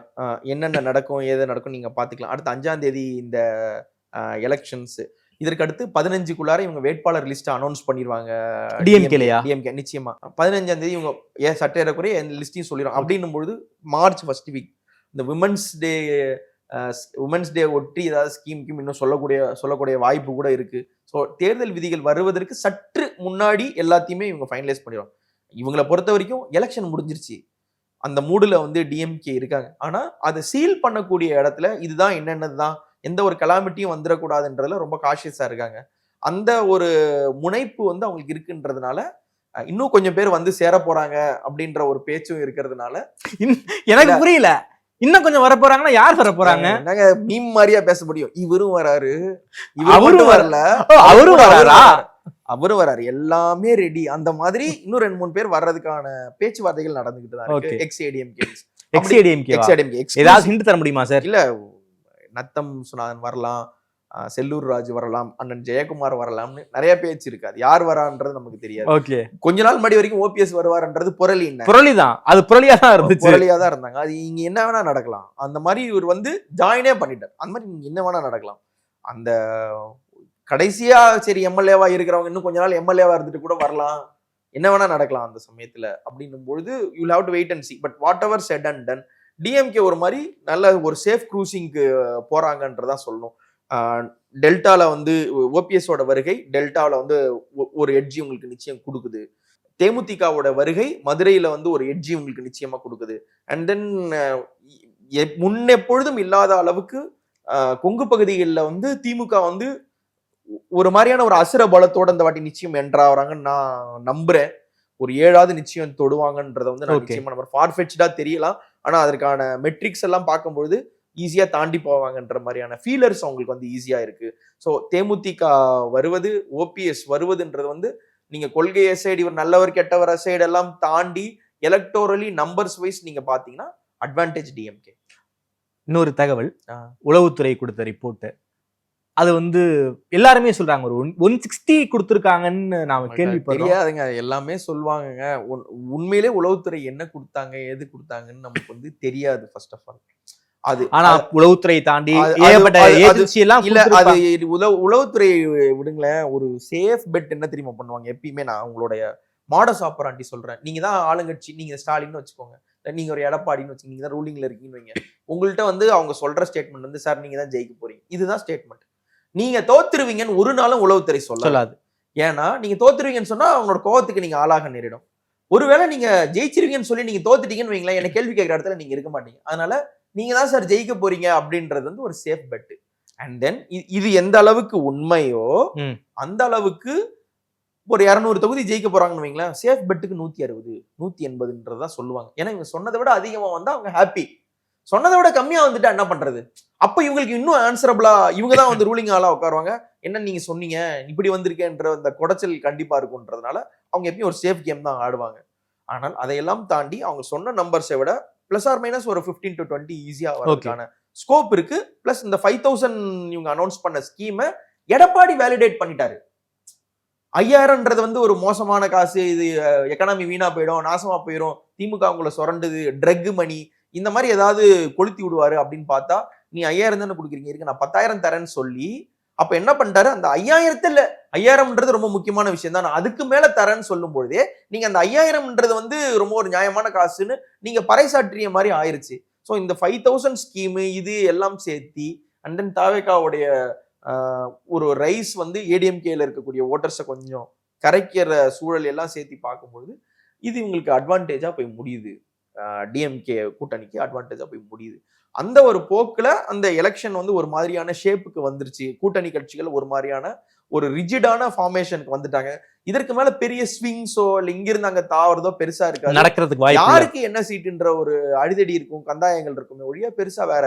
என்னென்ன நடக்கும் ஏது நடக்கும் நீங்க பாத்துக்கலாம். அடுத்து 5ஆம் தேதி இந்த எலெக்ஷன்ஸ், இதற்கு அடுத்து 15க்குள்ளார இவங்க வேட்பாளர் லிஸ்ட் அனௌன்ஸ் பண்ணிடுவாங்க. டிஎம்கே நிச்சயமா 15ஆம் தேதி இவங்க சட்டேறக்குறைய லிஸ்டையும் சொல்லிடும். அப்படின்னும் பொழுது மார்ச் ஃபர்ஸ்ட் வீக் இந்த உமன்ஸ் டே ஒட்டி ஏதாவது ஸ்கீம் இன்னும் சொல்லக்கூடிய வாய்ப்பு கூட இருக்கு. ஸோ தேர்தல் விதிகள் வருவதற்கு சற்று முன்னாடி எல்லாத்தையுமே இவங்க ஃபைனலைஸ் பண்ணிடுவாங்க. இவங்களை பொறுத்த வரைக்கும் எலெக்ஷன் முடிஞ்சிருச்சு, அந்த மூடுல வந்து டிஎம்கே இருக்காங்க. ஆனா அதை சீல் பண்ணக்கூடிய இடத்துல இதுதான் என்னென்னதுதான் எந்த ஒரு கலாமிட்டியும் வந்துடக்கூடாதுன்றதுல ரொம்ப காஷியஸா இருக்காங்க. அந்த ஒரு முனைப்பு வந்து அவங்களுக்கு இருக்குன்றதுனால இன்னும் கொஞ்சம் பேர் வந்து சேர போறாங்க அப்படின்ற ஒரு பேச்சும் இருக்கிறதுனால எனக்கு புரியல, இன்னும் கொஞ்சம் வர போறாங்கன்னா யார் வர போறாங்க? நாங்க மீம் மாதிரியா பேச முடியும். இவரும் வராரு, அவரும் வரல, அவரும் வராரா? அவரும் வராரு, எல்லாமே ரெடி. அந்த மாதிரி இன்னும் 2-3 பேர் வர்றதுக்கான பேச்சுவார்த்தைகள் நடந்துகிட்டு தான் இருக்கு. எக்ஸ்ஏடிஎம்கே ஏதாவது ஹிண்ட் தர முடியுமா சார்? இல்ல, நத்தம் சுனாதன் வரலாம், செல்லூர் ராஜு வரலாம், அண்ணன் ஜெயக்குமார் வரலாம்னு நிறைய பேச்சு இருக்காது. யார் வரான்றது நமக்கு தெரியாது. ஓகே, கொஞ்ச நாள் முன்னாடி வரைக்கும் ஓபிஎஸ் வருவார்ன்றது புரளிதான், அது புரளியா தான் இருந்துச்சு, புரளியா தான் இருந்தாங்க. அது இங்க என்ன வேணா நடக்கலாம். அந்த மாதிரி இவர் வந்து ஜாயினே பண்ணிட்டார். அந்த மாதிரி இங்க என்ன வேணா நடக்கலாம். அந்த கடைசியா சரி எம்எல்ஏவா இருக்கிறவங்க இன்னும் கொஞ்ச நாள் எம்எல்ஏவா இருந்துட்டு கூட வரலாம், என்ன வேணா நடக்கலாம் அந்த சமயத்துல. அப்படின்னும் பொழுது you will have to wait and see. But whatever said and done, DMK ஒரு மாதிரி நல்ல ஒரு சேஃப் க்ரூசிங்க்கு போறாங்கன்றதான் சொல்லணும். டெல்டால வந்து ஓபிஎஸோட வருகை டெல்டாவில் வந்து ஒரு எட்ஜி உங்களுக்கு நிச்சயம் கொடுக்குது. தேமுதிகவோட வருகை மதுரையில வந்து ஒரு எட்ஜி உங்களுக்கு நிச்சயமா கொடுக்குது. அண்ட் தென் முன்னெப்பொழுதும் இல்லாத அளவுக்கு கொங்கு பகுதிகளில் வந்து திமுக வந்து ஒரு மாதிரியான ஒரு அசுர பலத்தோட இந்த வாட்டி நிச்சயம் என்றாகிறாங்கன்னு நான் நம்புறேன். ஒரு 7வது நிச்சயம் தொடுவாங்கன்றத வந்து நான் நிச்சயமா நம்ம ஃபார்ஃபெட்ச்டா தெரியலாம். ஆனா அதற்கான மெட்ரிக்ஸ் எல்லாம் பார்க்கும்பொழுது ஈஸியா தாண்டி போவாங்கன்ற மாதிரியான ஃபீலர்ஸ் அவங்களுக்கு வந்து ஈஸியா இருக்கு. ஸோ தேமுதிக வருவது, ஓபிஎஸ் வருவதுன்றது வந்து நீங்க கொள்கை அசைடு, இவர் நல்லவர் கெட்டவர் அசைடு எல்லாம் தாண்டி எலக்டோரலி நம்பர்ஸ் வைஸ் நீங்க பாத்தீங்கன்னா அட்வான்டேஜ் டிஎம்கே. இன்னொரு தகவல், உளவுத்துறை கொடுத்த ரிப்போர்ட் அது வந்து எல்லாருமே சொல்றாங்க ஒரு 160 கொடுத்துருக்காங்கன்னு நாம கேள்விப்படுறோம். தெரியாதுங்க, அது எல்லாமே சொல்லுவாங்கங்க. உண்மையிலே உளவுத்துறை என்ன கொடுத்தாங்க எது கொடுத்தாங்கன்னு நமக்கு வந்து தெரியாது. ஃபர்ஸ்ட் ஆஃப் ஆல் அது ஆனா உளவுத்துறை தாண்டி ஏகப்பட்ட ஏஜென்சி எல்லாம் இல்ல, அது உளவுத்துறை விடுங்களேன். ஒரு சேஃப் பெட் என்ன தெரியுமா பண்ணுவாங்க எப்பயுமே, நான் உங்களுடைய மாடஸ் ஆப்பராண்டி சொல்றேன். நீங்க தான் ஆளுங்கட்சி, நீங்க ஸ்டாலின்னு வச்சுக்கோங்க, நீங்க ஒரு எடப்பாடின்னு வச்சு, நீங்க தான் ரூலிங்ல இருக்கீங்கன்னு வைங்க. உங்கள்கிட்ட வந்து அவங்க சொல்ற ஸ்டேட்மெண்ட் வந்து சார் நீங்க தான் ஜெயிக்க போறீங்க, இதுதான் ஸ்டேட்மெண்ட். நீங்க தோத்துருவீங்கன்னு ஒரு நாளும் உளவுத்துறை சொல்லாது. ஏன்னா நீங்க தோத்துருவீங்கன்னு சொன்னா அவங்களோட கோவத்துக்கு நீங்க ஆளாக நேரிடும். ஒருவேளை நீங்க ஜெயிச்சிருவீங்கன்னு சொல்லி நீங்க தோத்துட்டீங்கன்னு வைங்களேன், என்ன கேள்வி கேட்கிற இடத்துல நீங்க இருக்க மாட்டீங்க. அதனால நீங்க தான் சார் ஜெயிக்க போறீங்க அப்படின்றது வந்து ஒரு சேஃப் பெட். அண்ட் தென் இது எந்த அளவுக்கு உண்மையோ அந்த அளவுக்கு ஒரு 200 தொகுதி ஜெயிக்க போறாங்கன்னு வைங்களேன், சேஃப் பெட்டுக்கு 160 180ன்றதா சொல்லுவாங்க. ஏன்னா இவங்க சொன்னதை விட அதிகமா வந்தா அவங்க ஹாப்பி, சொன்னதை விட கம்மியா வந்துட்டா என்ன பண்றது? அப்ப இவங்களுக்கு இன்னும் ஆன்சரபிளா இவங்க தான் வந்து ரூலிங் ஆளா உட்காருவாங்க. என்ன நீங்க சொன்னீங்க இப்படி வந்திருக்கேன்ற அந்த குடைச்சல் கண்டிப்பா இருக்கும்ன்றதுனால அவங்க எப்பயும் ஒரு சேஃப் கேம் தான் ஆடுவாங்க. ஆனால் அதையெல்லாம் தாண்டி அவங்க சொன்ன நம்பர்ஸை விட பிளஸ் ஆர் மைனஸ் ஒரு 15 to 20 ஈஸியா வரதுக்கான ஸ்கோப் இருக்கு. பிளஸ் இந்த 5000 இவங்க அனௌன்ஸ் பண்ண ஸ்கீமை எடப்பாடி வேலிடேட் பண்ணிட்டாரு. 5000ன்றது வந்து ஒரு மோசமான காசு, இது எக்கனாமி வீணா போயிடும், நாசமா போயிடும், திமுக அவங்கள சுரண்டுது, ட்ரக் மணி, இந்த மாதிரி ஏதாவது கொளுத்தி விடுவாரு அப்படின்னு பார்த்தா, நீ 5000 தானே கொடுக்குறீங்க, இருக்கு நான் 10,000 தரேன்னு சொல்லி, அப்ப என்ன பண்ணிட்டாரு, அந்த 5000ன்றது ரொம்ப முக்கியமான விஷயம் தான், நான் அதுக்கு மேல தரேன்னு சொல்லும் பொழுதே நீங்க அந்த 5000ன்றது வந்து ரொம்ப ஒரு நியாயமான காசுன்னு நீங்க பறைசாற்றிய மாதிரி ஆயிருச்சு. ஸோ இந்த 5000 ஸ்கீமு இது எல்லாம் சேர்த்தி அண்ட் தென் தாவேகாவுடைய ஒரு ரைஸ் வந்து ஏடிஎம்கேல இருக்கக்கூடிய ஓட்டர்ஸை கொஞ்சம் கரைக்கிற சூழல் எல்லாம் சேர்த்து பார்க்கும்பொழுது இது இவங்களுக்கு அட்வான்டேஜா போய் முடியுது. டிஎம்கே கூட்டணிக்கு அட்வான்டேஜா போய் முடியுது. அந்த ஒரு போக்குல அந்த எலெக்ஷன் வந்து ஒரு மாதிரியான ஷேப்புக்கு வந்துருச்சு. கூட்டணி கட்சிகள் ஒரு மாதிரியான ஒரு ரிஜிடான ஃபார்மேஷனுக்கு வந்துட்டாங்க. இதற்கு மேல பெரிய ஸ்விங்ஸோ இல்ல இங்கிருந்து அங்க தாவறதோ பெருசா இருக்காது. நடக்கிறதுக்கு வாய்ப்பு, யாருக்கு என்ன சீட்டுன்ற ஒரு அடிதடி இருக்கும், கந்தாயங்கள் இருக்குமே ஒழிய பெருசா வேற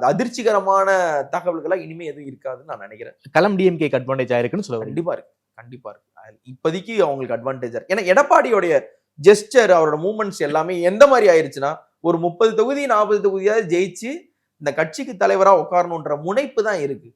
அதிர்ச்சிகரமான தகவல்களா இனிமே எதுவும் இருக்காதுன்னு நான் நினைக்கிறேன். களம் டிஎம்கேக்கு அட்வான்டேஜ் ஆயிருக்குன்னு சொல்ல கண்டிப்பா இருக்கு, கண்டிப்பா இருக்கு. இப்போதைக்கு அவங்களுக்கு அட்வான்டேஜா இருக்கு. ஏன்னா எடப்பாடியோடைய ஜெஸ்டர், அவரோட மூவ்மெண்ட்ஸ் எல்லாமே எந்த மாதிரி ஆயிருச்சுன்னா, ஒரு 30 தொகுதி 40 தொகுதியாவது ஜெயிச்சு இந்த கட்சிக்கு தலைவரா உட்காரணுன்ற முனைப்பு தான் இருக்கு.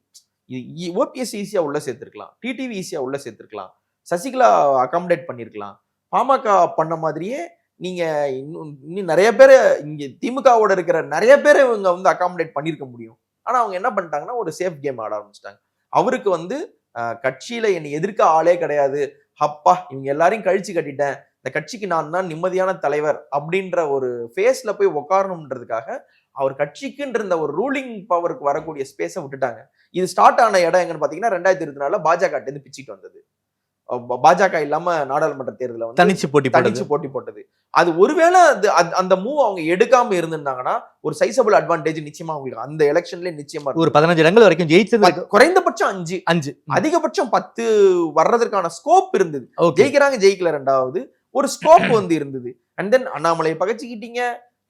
ஓபிஎஸ் ஈஸியா உள்ள சேர்த்திருக்கலாம், டிடிவி ஈஸியா உள்ள சேர்த்திருக்கலாம், சசிகலா அகாமடேட் பண்ணிருக்கலாம், பாமக பண்ண மாதிரியே நீங்க இன்னும் நிறைய பேர் இங்க திமுகவோட இருக்கிற நிறைய பேர் இவங்க வந்து அகாமடேட் பண்ணிருக்க முடியும். ஆனா அவங்க என்ன பண்ணிட்டாங்கன்னா ஒரு சேஃப் கேம் ஆட ஆரம்பிச்சிட்டாங்க. அவருக்கு வந்து கட்சியில என்னை எதிர்க்க ஆளே கிடையாது, அப்பா இவங்க எல்லாரையும் கழிச்சு கட்டிட்டேன், இந்த கட்சிக்கு நான் தான் நிம்மதியான தலைவர் அப்படின்ற ஒரு ஃபேஸ்ல போய் உட்காரணும்ன்றதுக்காக அவர் கட்சிக்குன்ற இந்த ஒரு ரூலிங் பவருக்கு வரக்கூடிய ஸ்பேஸை விட்டுட்டாங்க. இது ஸ்டார்ட் ஆன இடம் எங்கன்னு பாத்தீங்கன்னா 2024 பாஜக பிச்சுட்டு வந்தது. பாஜக இல்லாம நாடாளுமன்ற தேர்தல வந்து தனிச்சு போட்டி போட்டது. அது ஒருவேளை அந்த மூவ் அவங்க எடுக்காம இருந்திருந்தாங்கன்னா ஒரு சைசபிள் அட்வான்டேஜ் நிச்சயமா அவங்களுக்கு அந்த எலெக்ஷன்ல நிச்சயமா ஒரு 15 இடங்கள் வரைக்கும் ஜெயிச்சது. குறைந்தபட்சம் 5 அதிகபட்சம் 10 வர்றதுக்கான ஸ்கோப் இருந்தது. ஜெயிக்கிறாங்க ஜெயிக்கல ரெண்டாவது ஒரு ஸ்கோப் வந்து இருந்தது. அண்ட் தென் அண்ணாமலையை பகச்சிக்கிட்டீங்க,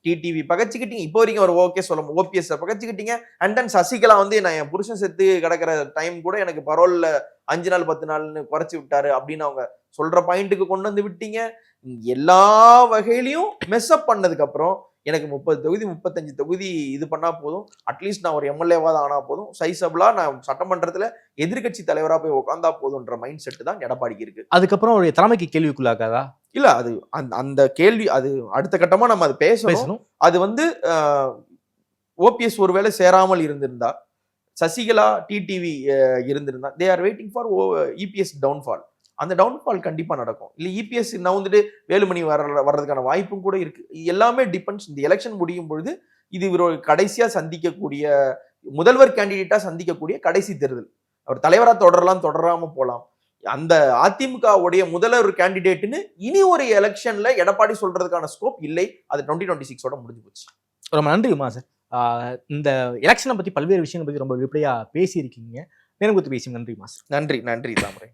டிடிவி பகச்சிக்கிட்டீங்க, இப்போ வரைக்கும் ஒரு ஓகே சொல்ல ஓபிஎஸ் பகச்சிக்கிட்டீங்க. அண்ட் தென் சசிகலா வந்து நான் என் புருஷன் செத்து கிடக்கிற டைம் கூட எனக்கு பரோல்ல 5 நாள் 10 நாள்னு குறைச்சி விட்டாரு அப்படின்னு அவங்க சொல்ற பாயிண்ட்டுக்கு கொண்டு வந்து விட்டீங்க. எல்லா வகையிலையும் மெஸ்அப் பண்ணதுக்கு அப்புறம் எனக்கு 30 தொகுதி 35 தொகுதி இது பண்ணா போதும், அட்லீஸ்ட் நான் ஒரு எம்எல்ஏவா தான் ஆனா போதும், சைசபிளா நான் சட்டமன்றத்துல எதிர்கட்சி தலைவரா போய் உட்காந்தா போதும்ன்ற மைண்ட் செட் தான் எடப்பாடிக்கு இருக்கு. அதுக்கப்புறம் அவருடைய தலைமைக்கு கேள்விக்குள்ளாக்காதா? இல்ல, அது அந்த கேள்வி அது அடுத்த கட்டமா நம்ம அது பேசணும். அது வந்து ஓபிஎஸ் ஒருவேளை சேராமல் இருந்திருந்தா, சசிகலா டிடிவி இருந்திருந்தா, they are waiting for EPS downfall. அந்த டவுன்ஃபால் கண்டிப்பா நடக்கும். இல்ல இபிஎஸ் நவுந்துட்டு வேலுமணி வர்றதுக்கான வாய்ப்பும் கூட இருக்கு. எல்லாமே டிபெண்ட்ஸ். இந்த எலெக்ஷன் முடியும் பொழுது இது இவர் கடைசியா சந்திக்கக்கூடிய முதல்வர் கேண்டிடேட்டா சந்திக்கக்கூடிய கடைசி தேர்தல். அவர் தலைவரா தொடராம போலாம். அந்த அதிமுகவுடைய முதல்வர் கேண்டிடேட்னு இனி ஒரு எலெக்ஷன்ல எடப்பாடி சொல்றதுக்கான ஸ்கோப் இல்லை. அது 2026 முடிஞ்சு போச்சு. ரொம்ப நன்றி உமா சார். இந்த எலெக்ஷனை பத்தி பல்வேறு விஷயங்களை பத்தி ரொம்ப வெளிப்படையா பேசியிருக்கீங்க. நேரம் கொடுத்து பேசி நன்றி உமா சார். நன்றி தாமரை.